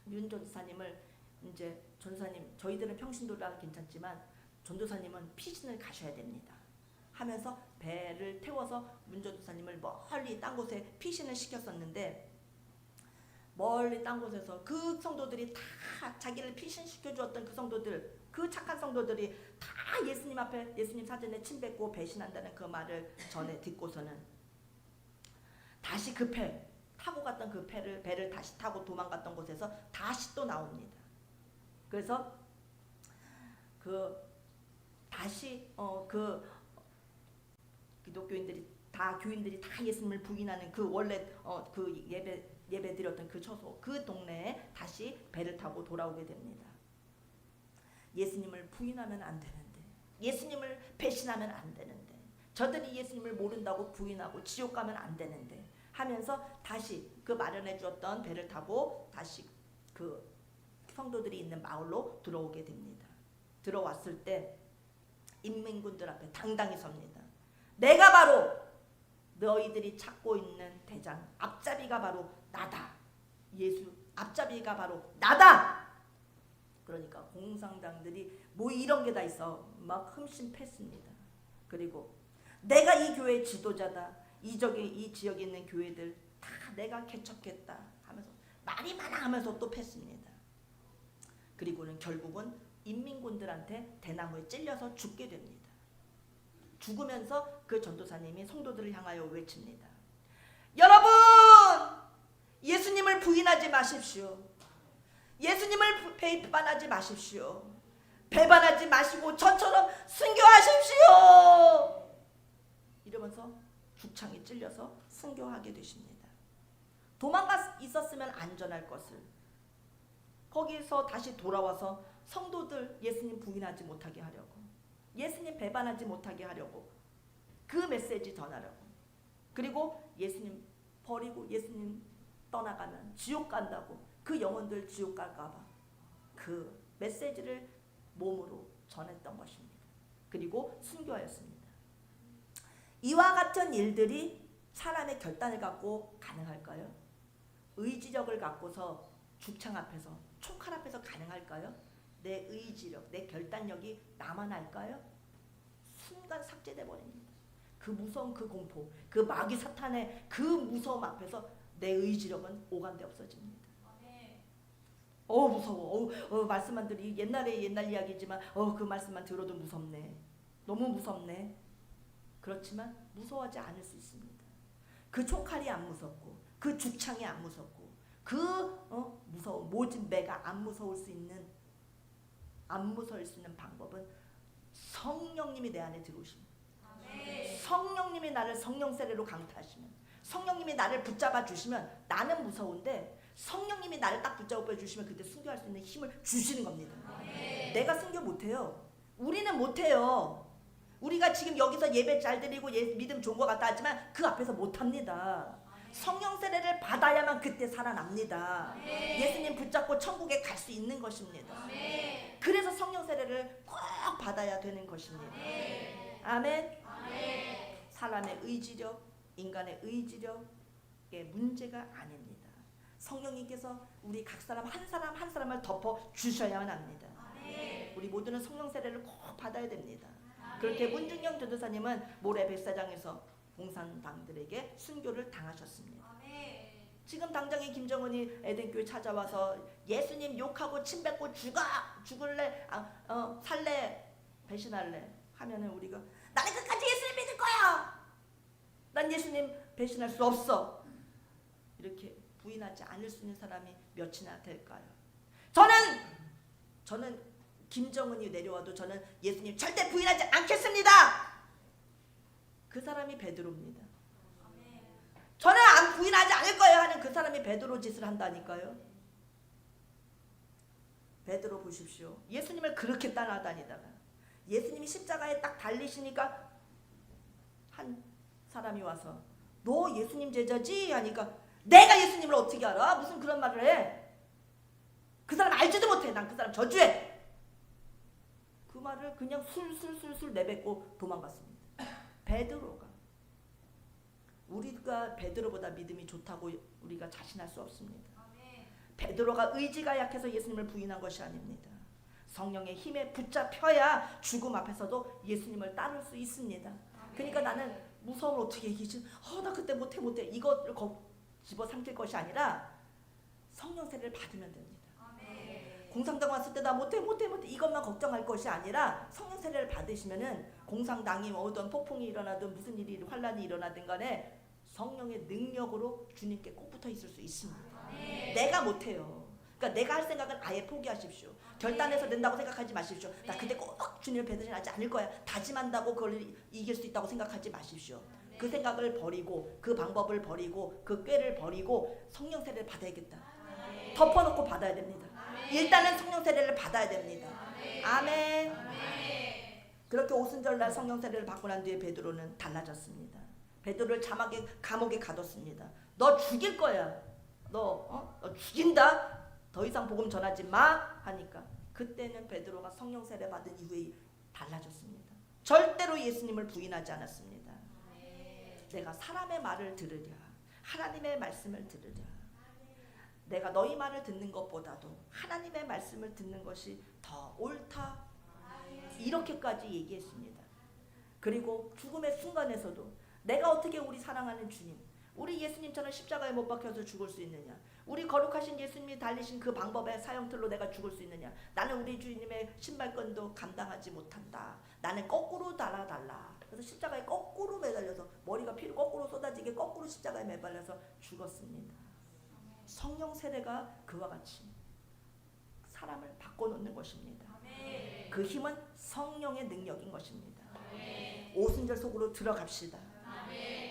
윤 전도사님을 이제 전도사님, 저희들은 평신도라 괜찮지만 전도사님은 피신을 가셔야 됩니다 하면서 배를 태워서 문 전도사님을 멀리 딴 곳에 피신을 시켰었는데, 멀리 딴 곳에서 그 성도들이 다 자기를 피신시켜 주었던 그 성도들, 그 착한 성도들이 다 예수님 앞에 예수님 사전에 침 뱉고 배신한다는 그 말을 전에 듣고서는 다시 그 배 타고 갔던 그 배를 다시 타고 도망갔던 곳에서 다시 또 나옵니다. 그래서 다시 기독교인들이 다, 교인들이 다 예수님을 부인하는 그 원래 그 예배 드렸던 그 처소, 그 동네에 다시 배를 타고 돌아오게 됩니다. 예수님을 부인하면 안 되는데, 예수님을 배신하면 안 되는데, 저들이 예수님을 모른다고 부인하고 지옥 가면 안 되는데 하면서 다시 그 마련해 주었던 배를 타고 다시 그 성도들이 있는 마을로 들어오게 됩니다. 들어왔을 때 인민군들 앞에 당당히 섭니다. 내가 바로 너희들이 찾고 있는 대장, 앞잡이가 바로 나다. 예수 앞잡이가 바로 나다. 그러니까 공산당들이 뭐 이런 게 다 있어 막 흠심패습니다. 그리고 내가 이 교회의 지도자다. 이 지역에 있는 교회들 다 내가 개척했다 하면서 말이 많아 하면서 또 패습니다. 그리고는 결국은 인민군들한테 대나무에 찔려서 죽게 됩니다. 죽으면서 그 전도사님이 성도들을 향하여 외칩니다. 여러분, 예수님을 부인하지 마십시오. 예수님을 배반하지 마십시오. 배반하지 마시고 저처럼 순교하십시오. 이러면서 죽창에 찔려서 순교하게 되십니다. 도망가 있었으면 안전할 것을 거기서 다시 돌아와서 성도들 예수님 부인하지 못하게 하려고, 예수님 배반하지 못하게 하려고 그 메시지 전하려고, 그리고 예수님 버리고 예수님 떠나가면 지옥 간다고, 그 영혼들 지옥 갈까봐 그 메시지를 몸으로 전했던 것입니다. 그리고 순교하였습니다. 이와 같은 일들이 사람의 결단을 갖고 가능할까요? 의지력을 갖고서 죽창 앞에서, 총칼 앞에서 가능할까요? 내 의지력, 내 결단력이 나만 할까요? 순간 삭제돼 버립니다. 그 무서운 그 공포, 그 마귀 사탄의 그 무서움 앞에서 내 의지력은 오간데 없어집니다. 무서워. 말씀만 들이 옛날 이야기지만 그 말씀만 들어도 무섭네. 너무 무섭네. 그렇지만 무서워하지 않을 수 있습니다. 그 총칼이 안 무섭고, 그 죽창이 안 무섭고, 그 무서운 모진 매가 안 무서울 수 있는 방법은 성령님이 내 안에 들어오시면, 성령님이 나를 성령 세례로 강타하시면, 성령님이 나를 붙잡아 주시면 나는 무서운데 성령님이 나를 딱 붙잡아 주시면 그때 순교할 수 있는 힘을 주시는 겁니다. 내가 순교 못해요. 우리는 못해요. 우리가 지금 여기서 예배 잘 드리고 믿음 좋은 것 같다 하지만 그 앞에서 못합니다. 성령 세례를 받아야만 그때 살아납니다. 예수님 붙잡고 천국에 갈 수 있는 것입니다. 그래서 성령 세례를 꼭 받아야 되는 것입니다. 아멘. 사람의 의지력, 인간의 의지력의 문제가 아닙니다. 성령님께서 우리 각 사람 한 사람을 덮어 주셔야만 합니다. 우리 모두는 성령 세례를 꼭 받아야 됩니다. 그렇게 문중영 전도사님은 모래 백사장에서 공산당들에게 순교를 당하셨습니다. 지금 당장에 김정은이 에덴교회 찾아와서 예수님 욕하고 침 뱉고 죽을래 살래 배신할래 하면은 우리가 나는 끝까지 예수님 믿을 거야. 난 예수님 배신할 수 없어. 이렇게 부인하지 않을 수 있는 사람이 몇이나 될까요? 저는 김정은이 내려와도 저는 예수님 절대 부인하지 않겠습니다. 그 사람이 베드로입니다. 저는 안 부인하지 않을 거예요 하는 그 사람이 베드로 짓을 한다니까요. 베드로 보십시오. 예수님을 그렇게 따라다니다가 예수님이 십자가에 딱 달리시니까 한 사람이 와서 너 예수님 제자지? 하니까 내가 예수님을 어떻게 알아? 무슨 그런 말을 해? 그 사람 알지도 못해. 난 그 사람 저주해. 그 말을 그냥 술술술술 내뱉고 도망갔습니다. 베드로가 우리가 베드로보다 믿음이 좋다고 우리가 자신할 수 없습니다. 베드로가 의지가 약해서 예수님을 부인한 것이 아닙니다. 성령의 힘에 붙잡혀야 죽음 앞에서도 예수님을 따를 수 있습니다. 그러니까 나는 무서움을 어떻게 이기지? 나 그때 못해 이것을 집어삼킬 것이 아니라 성령 세례를 받으면 됩니다. 공산당 왔을 때 나 못해 이것만 걱정할 것이 아니라 성령 세례를 받으시면은 공산당이 어떤 폭풍이 일어나든 무슨 일이 환란이 일어나든 간에 성령의 능력으로 주님께 꼭 붙어 있을 수 있습니다. 내가 못해요. 그러니까 내가 할 생각은 아예 포기하십시오. 결단해서 된다고 생각하지 마십시오. 나 그때 꼭 주님을 배신하지 않을 거야. 다짐한다고 그걸 이길 수 있다고 생각하지 마십시오. 그 생각을 버리고 그 방법을 버리고 그 꾀를 버리고 성령 세례를 받아야겠다. 덮어놓고 받아야 됩니다. 일단은 성령 세례를 받아야 됩니다. 아멘. 그렇게 오순절날 성령 세례를 받고 난 뒤에 베드로는 달라졌습니다. 베드로를 감옥에 가뒀습니다. 너 죽일 거야. 너 죽인다. 더 이상 복음 전하지 마 하니까 그때는 베드로가 성령 세례 받은 이후에 달라졌습니다. 절대로 예수님을 부인하지 않았습니다. 내가 사람의 말을 들으랴 하나님의 말씀을 들으랴. 내가 너희 말을 듣는 것보다도 하나님의 말씀을 듣는 것이 더 옳다. 이렇게까지 얘기했습니다. 그리고 죽음의 순간에서도 내가 어떻게 우리 사랑하는 주님, 우리 예수님처럼 십자가에 못 박혀서 죽을 수 있느냐, 우리 거룩하신 예수님이 달리신 그 방법의 사형틀로 내가 죽을 수 있느냐. 나는 우리 주님의 신발끈도 감당하지 못한다. 나는 거꾸로 달라. 그래서 십자가에 거꾸로 매달려서 머리가 피로 거꾸로 쏟아지게 거꾸로 십자가에 매달려서 죽었습니다. 성령 세례가 그와 같이 사람을 바꿔놓는 것입니다. 그 힘은 성령의 능력인 것입니다. 오순절 속으로 들어갑시다.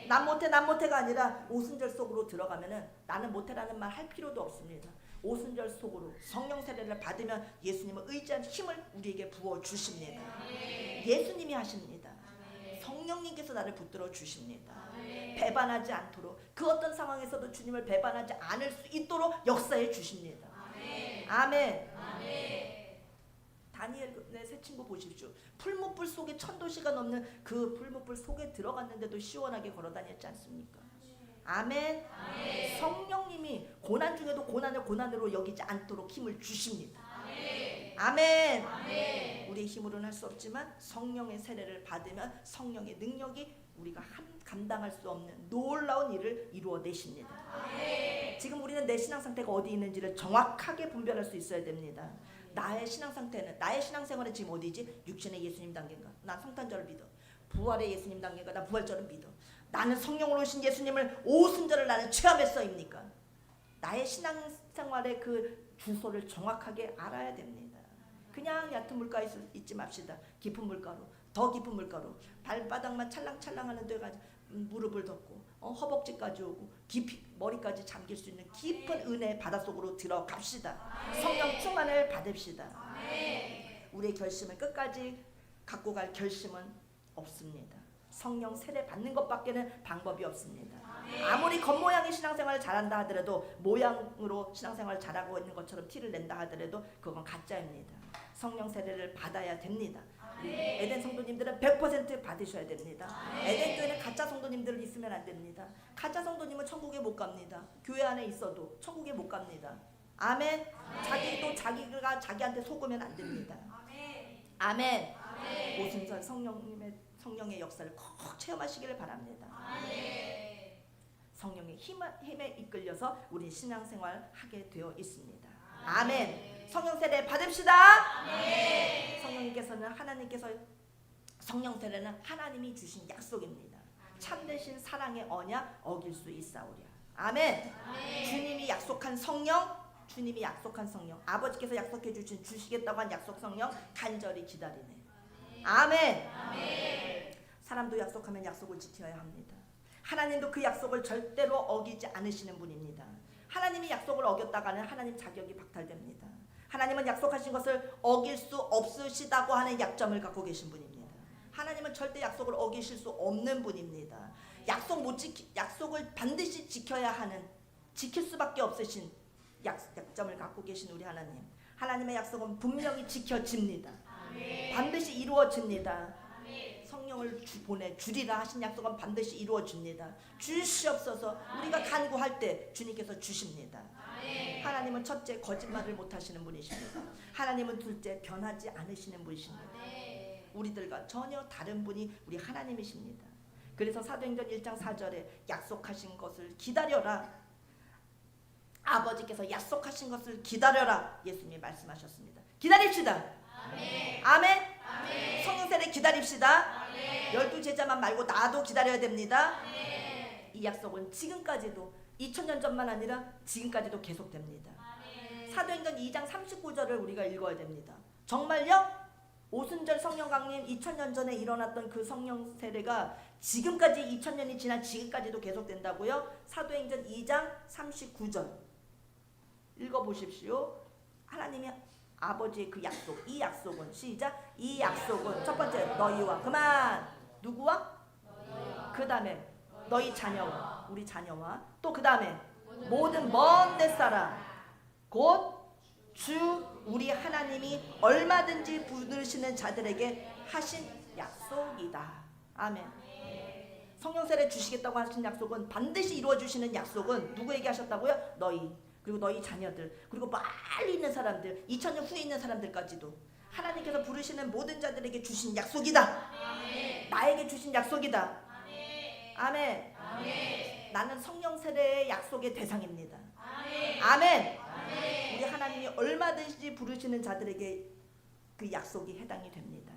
난 못해가 아니라 오순절 속으로 들어가면은 나는 못해라는 말 할 필요도 없습니다. 오순절 속으로 성령 세례를 받으면 예수님을 의지한 힘을 우리에게 부어 주십니다. 예수님이 하십니다. 성령님께서 나를 붙들어 주십니다. 배반하지 않도록 그 어떤 상황에서도 주님을 배반하지 않을 수 있도록 역사해 주십니다. 아멘. 다니엘의 세 친구 보십시오. 풀무불 속에 1000도시가 넘는 그 풀무불 속에 들어갔는데도 시원하게 걸어다녔지 않습니까? 아멘. 성령님이 고난 중에도 고난을 고난으로 여기지 않도록 힘을 주십니다. 아멘. 우리의 힘으로는 할 수 없지만 성령의 세례를 받으면 성령의 능력이 우리가 감당할 수 없는 놀라운 일을 이루어내십니다. 지금 우리는 내 신앙 상태가 어디 있는지를 정확하게 분별할 수 있어야 됩니다. 나의 신앙 상태는, 나의 신앙생활은 지금 어디지? 육신의 예수님 단계인가? 나 성탄절을 믿어. 부활의 예수님 단계인가? 나 부활절을 믿어. 나는 성령으로 오신 예수님을 오순절을 나는 체험했어입니까? 나의 신앙생활의 그 주소를 정확하게 알아야 됩니다. 그냥 얕은 물가에 있지 맙시다. 깊은 물가로, 더 깊은 물가로, 발바닥만 찰랑찰랑하는 데가 무릎을 덮고 허벅지까지 오고 깊이 머리까지 잠길 수 있는 깊은 은혜의 바닷속으로 들어갑시다. 성령 충만을 받읍시다. 우리의 결심을 끝까지 갖고 갈 결심은 없습니다. 성령 세례 받는 것밖에는 방법이 없습니다. 아무리 겉모양의 신앙생활을 잘한다 하더라도, 모양으로 신앙생활을 잘하고 있는 것처럼 티를 낸다 하더라도 그건 가짜입니다. 성령 세례를 받아야 됩니다. 에덴 성도님들은 100% 받으셔야 됩니다. 에덴 교회는 가짜 성도님들 있으면 안 됩니다. 가짜 성도님은 천국에 못 갑니다. 교회 안에 있어도 천국에 못 갑니다. 아멘. 자기도 자기가 자기한테 속으면 안 됩니다. 아멘. 오순절 성령의 역사를 꼭 체험하시기를 바랍니다. 성령의 힘에 이끌려서 우리 신앙생활 하게 되어 있습니다. 아멘. 성령 세례 받읍시다. 성령님께서는 성령 세례는 하나님이 주신 약속입니다. 참되신 사랑의 언약 어길 수 있사오랴. 아멘. 주님이 약속한 성령, 아버지께서 약속해 주시겠다고 한 약속 성령 간절히 기다리네. 아멘. 사람도 약속하면 약속을 지켜야 합니다. 하나님도 그 약속을 절대로 어기지 않으시는 분입니다. 하나님이 약속을 어겼다가는 하나님 자격이 박탈됩니다. 하나님은 약속하신 것을 어길 수 없으시다고 하는 약점을 갖고 계신 분입니다. 하나님은 절대 약속을 어기실 수 없는 분입니다. 약속을 반드시 지킬 수밖에 없으신 약점을 갖고 계신 우리 하나님. 하나님의 약속은 분명히 지켜집니다. 반드시 이루어집니다. 성령을 보내주리라 하신 약속은 반드시 이루어집니다. 주시옵소서. 우리가 간구할 때 주님께서 주십니다. 하나님은 첫째 거짓말을 못하시는 분이십니다. 하나님은 둘째 변하지 않으시는 분이십니다. 우리들과 전혀 다른 분이 우리 하나님이십니다. 그래서 사도행전 1장 4절에 약속하신 것을 기다려라. 아버지께서 약속하신 것을 기다려라. 예수님이 말씀하셨습니다. 기다립시다. 아멘. 성령 세례 기다립시다. 12제자만 말고 나도 기다려야 됩니다. 이 약속은 지금까지도 2000년 전만 아니라 지금까지도 계속됩니다. 사도행전 2장 39절을 우리가 읽어야 됩니다. 정말요? 오순절 성령 강림 2000년 전에 일어났던 그 성령 세례가 지금까지 2000년이 지난 지금까지도 계속된다고요? 사도행전 2장 39절 읽어보십시오. 하나님이 아버지의 그 약속, 이 약속은 시작. 이 약속은 첫 번째 너희와 그만 누구와? 그 다음에 너희 자녀와 우리 자녀와 또 그 다음에 모든 먼 데 사람 곧 주 우리 하나님이 얼마든지 부르시는 자들에게 하신 약속이다. 아멘. 성령 세례 주시겠다고 하신 약속은 반드시 이루어 주시는 약속은 누구에게 하셨다고요? 너희 그리고 너희 자녀들 그리고 빨리 있는 사람들 2000년 후에 있는 사람들까지도 하나님께서 부르시는 모든 자들에게 주신 약속이다. 나에게 주신 약속이다. 아멘. 나는 성령 세례의 약속의 대상입니다. 아멘. 우리 하나님이 얼마든지 부르시는 자들에게 그 약속이 해당이 됩니다.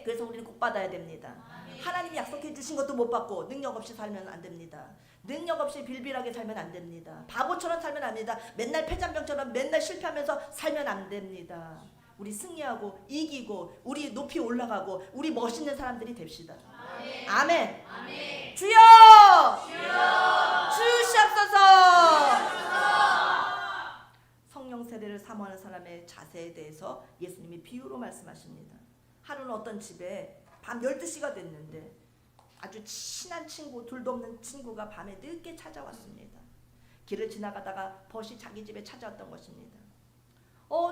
그래서 우리는 복 받아야 됩니다. 하나님이 약속해 주신 것도 못 받고 능력 없이 살면 안 됩니다. 능력 없이 빌빌하게 살면 안 됩니다. 바보처럼 살면 안 됩니다. 맨날 패잔병처럼 맨날 실패하면서 살면 안 됩니다. 우리 승리하고 이기고 우리 높이 올라가고 우리 멋있는 사람들이 됩시다. 아멘. 주여! 주시옵소서! 성령 세례를 사모하는 사람의 자세에 대해서 예수님이 비유로 말씀하십니다. 하루는 어떤 집에 밤 12시가 됐는데 아주 친한 친구, 둘도 없는 친구가 밤에 늦게 찾아왔습니다. 길을 지나가다가 벗이 자기 집에 찾아왔던 것입니다.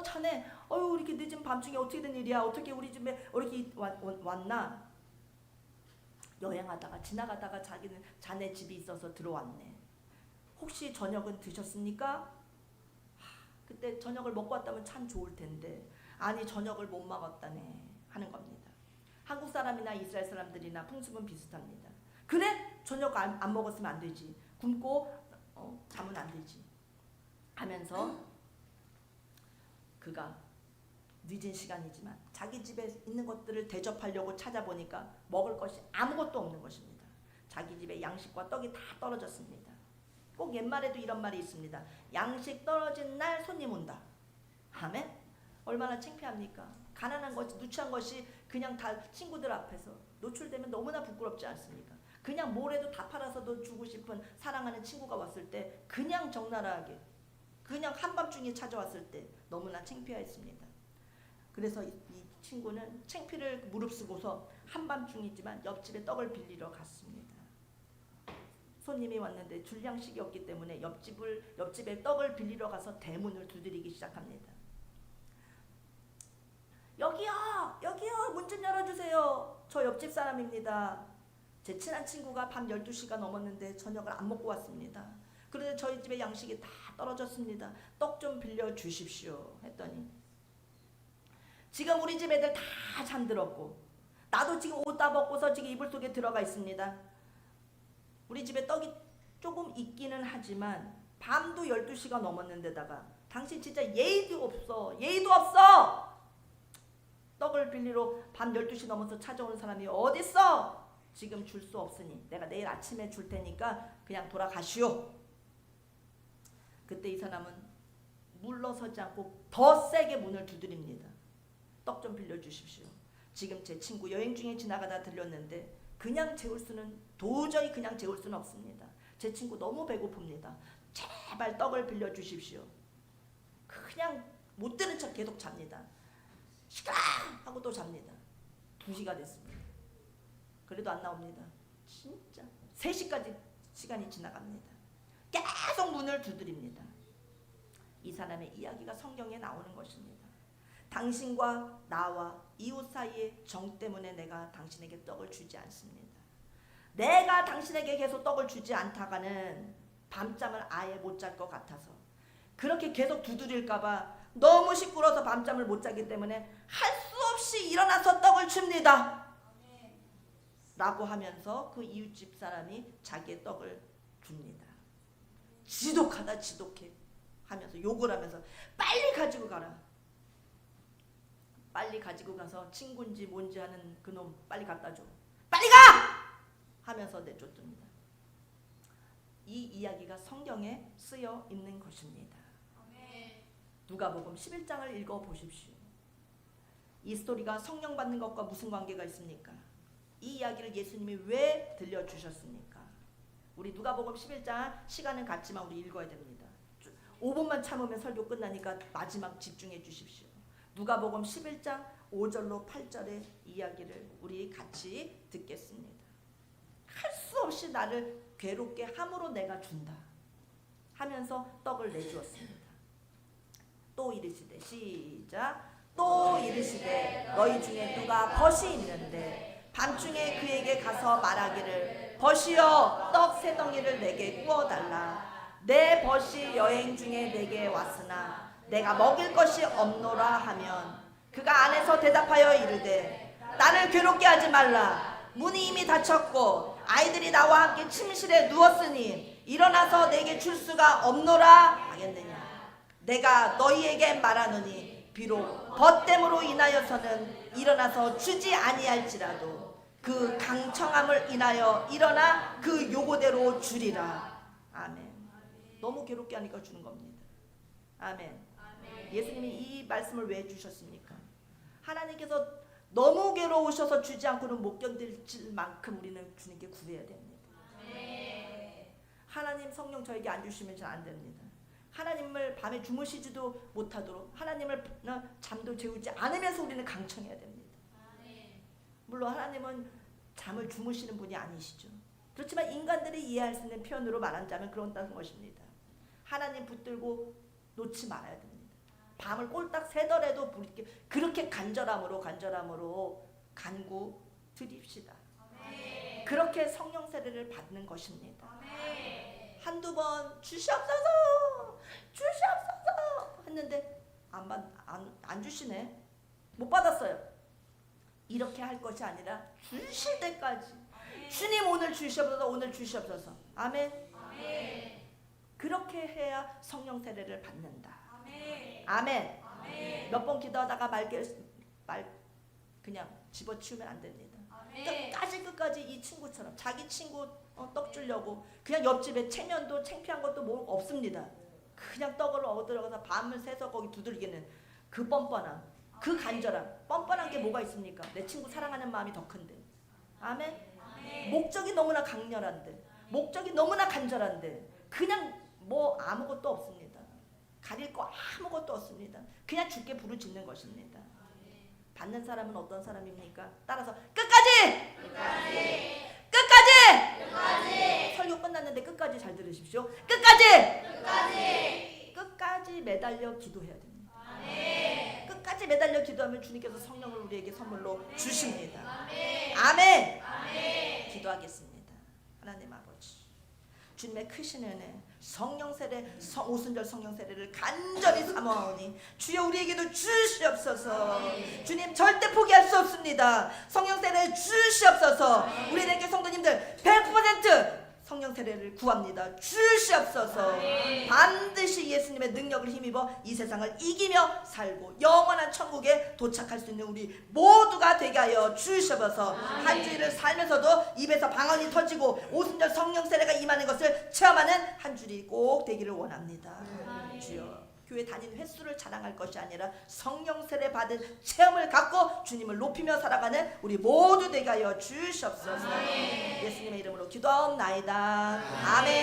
자네, 이렇게 늦은 밤중에 어떻게 된 일이야? 어떻게 우리 집에 이렇게 왔나? 여행하다가 지나가다가 자네 집이 있어서 들어왔네. 혹시 저녁은 드셨습니까? 그때 저녁을 먹고 왔다면 참 좋을 텐데 아니 저녁을 못 먹었다네 하는 겁니다. 한국 사람이나 이스라엘 사람들이나 풍습은 비슷합니다. 그래? 저녁 안 먹었으면 안 되지. 굶고 자면 안 되지 하면서 그가 늦은 시간이지만 자기 집에 있는 것들을 대접하려고 찾아보니까 먹을 것이 아무것도 없는 것입니다. 자기 집에 양식과 떡이 다 떨어졌습니다. 꼭 옛말에도 이런 말이 있습니다. 양식 떨어진 날 손님 온다. 아멘? 얼마나 창피합니까? 가난한 것이 누추한 것이 그냥 다 친구들 앞에서 노출되면 너무나 부끄럽지 않습니까? 그냥 뭐래도 다 팔아서도 주고 싶은 사랑하는 친구가 왔을 때 그냥 적나라하게 그냥 한밤중에 찾아왔을 때 너무나 창피했습니다. 그래서 이 친구는 창피를 무릅쓰고서 한밤중이지만 옆집에 떡을 빌리러 갔습니다. 손님이 왔는데 줄 양식이 없기 때문에 옆집에 떡을 빌리러 가서 대문을 두드리기 시작합니다. 여기요! 여기요! 문 좀 열어주세요. 저 옆집 사람입니다. 제 친한 친구가 밤 12시가 넘었는데 저녁을 안 먹고 왔습니다. 그런데 저희 집에 양식이 다 떨어졌습니다. 떡 좀 빌려주십시오 했더니 지금 우리 집 애들 다 잠들었고 나도 지금 옷 다 벗고서 지금 이불 속에 들어가 있습니다. 우리 집에 떡이 조금 있기는 하지만 밤도 12시가 넘었는데다가 당신 진짜 예의도 없어. 예의도 없어. 떡을 빌리러 밤 12시 넘어서 찾아오는 사람이 어딨어? 지금 줄 수 없으니 내가 내일 아침에 줄 테니까 그냥 돌아가시오. 그때 이 사람은 물러서지 않고 더 세게 문을 두드립니다. 떡 좀 빌려주십시오. 지금 제 친구 여행 중에 지나가다 들렸는데 그냥 재울 수는 도저히 그냥 재울 수는 없습니다. 제 친구 너무 배고픕니다. 제발 떡을 빌려주십시오. 그냥 못 들은 척 계속 잡니다. 시끄러! 하고 또 잡니다. 2시가 됐습니다. 그래도 안 나옵니다. 진짜 3시까지 시간이 지나갑니다. 계속 문을 두드립니다. 이 사람의 이야기가 성경에 나오는 것입니다. 당신과 나와 이웃 사이의 정 때문에 내가 당신에게 떡을 주지 않습니다. 내가 당신에게 계속 떡을 주지 않다가는 밤잠을 아예 못 잘 것 같아서 그렇게 계속 두드릴까봐 너무 시끄러워서 밤잠을 못 자기 때문에 할 수 없이 일어나서 떡을 줍니다. 라고 하면서 그 이웃집 사람이 자기의 떡을 줍니다. 지독하다 지독해 하면서 욕을 하면서 빨리 가지고 가라. 빨리 가지고 가서 친구인지 뭔지 하는 그놈 빨리 갖다 줘. 빨리 가! 하면서 내쫓습니다. 이 이야기가 성경에 쓰여 있는 것입니다. 누가복음 11장을 읽어보십시오. 이 스토리가 성령 받는 것과 무슨 관계가 있습니까? 이 이야기를 예수님이 왜 들려주셨습니까? 우리 누가복음 11장 시간은 같지만 우리 읽어야 됩니다. 5분만 참으면 설교 끝나니까 마지막 집중해 주십시오. 누가복음 11장 5절로 8절의 이야기를 우리 같이 듣겠습니다. 할 수 없이 나를 괴롭게 함으로 내가 준다 하면서 떡을 내주었습니다. 또 이르시되 시작. 또 이르시되 너희 중에 누가 벗이 있는데 밤중에 그에게 가서 말하기를 벗이여 떡 3덩이를 내게 구워달라. 내 벗이 여행 중에 내게 왔으나 내가 먹일 것이 없노라 하면 그가 안에서 대답하여 이르되 나를 괴롭게 하지 말라. 문이 이미 닫혔고 아이들이 나와 함께 침실에 누웠으니 일어나서 내게 줄 수가 없노라 하겠느냐. 내가 너희에게 말하노니 비록 벗됨으로 인하여서는 일어나서 주지 아니할지라도 그 강청함을 인하여 일어나 그 요구대로 주리라. 아멘. 너무 괴롭게 하니까 주는 겁니다. 아멘. 예수님이 이 말씀을 왜 주셨습니까? 하나님께서 너무 괴로우셔서 주지 않고는 못 견딜 만큼 우리는 주님께 구해야 됩니다. 하나님 성령 저에게 안 주시면 잘 안 됩니다. 하나님을 밤에 주무시지도 못하도록 하나님을 잠도 재우지 않으면서 우리는 강청해야 됩니다. 물론 하나님은 잠을 주무시는 분이 아니시죠. 그렇지만 인간들이 이해할 수 있는 표현으로 말한다면 그런다는 것입니다. 하나님 붙들고 놓지 말아야 됩니다. 밤을 꼴딱 새더라도 그렇게 간절함으로 간구 드립시다. 그렇게 성령 세례를 받는 것입니다. 한두 번 주시옵소서 했는데 안 주시네. 못 받았어요. 이렇게 할 것이 아니라 주실 때까지 주님 오늘 주시옵소서. 아멘. 그렇게 해야 성령 세례를 받는다. 아멘. 몇 번 기도하다가 그냥 집어치우면 안 됩니다. 끝까지 이 친구처럼 자기 친구 떡 주려고 그냥 옆집에 체면도 창피한 것도 뭐 없습니다. 그냥 떡을 얻으러가서 밤을 새서 거기 두들기는 그 뻔뻔함, 그 간절함. 뻔뻔한 게 뭐가 있습니까? 내 친구 사랑하는 마음이 더 큰데. 아멘. 목적이 너무나 강렬한데, 목적이 너무나 간절한데 그냥 뭐 아무것도 없습니다. 가릴 거 아무것도 없습니다. 그냥 주께 부르짖는 것입니다. 받는 사람은 어떤 사람입니까? 따라서 끝까지! 설교 끝났는데 끝까지 잘 들으십시오. 끝까지 매달려 기도해야 됩니다. 끝까지 매달려 기도하면 주님께서 성령을 우리에게 선물로 주십니다. 아멘. 기도하겠습니다. 하나님 아버지, 주님의 크신 은혜, 성령 세례, 오순절 성령 세례를 간절히 사모하오니 주여 우리에게도 주시옵소서. 주님 절대 포기할 수 없습니다. 성령 세례 주시옵소서. 우리에게 성도님들 100% 성령 세례를 구합니다. 주시옵소서. 반드시 예수님의 능력을 힘입어 이 세상을 이기며 살고 영원한 천국에 도착할 수 있는 우리 모두가 되게 하여 주시옵소서. 한 주일을 살면서도 입에서 방언이 터지고 오순절 성령 세례가 임하는 것을 체험하는 한 주일이 꼭 되기를 원합니다. 주여, 교회 다니는 횟수를 자랑할 것이 아니라 성령 세례 받은 체험을 갖고 주님을 높이며 살아가는 우리 모두 되게 하여 주시옵소서. 예수님의 이름으로 기도하옵나이다. 아멘.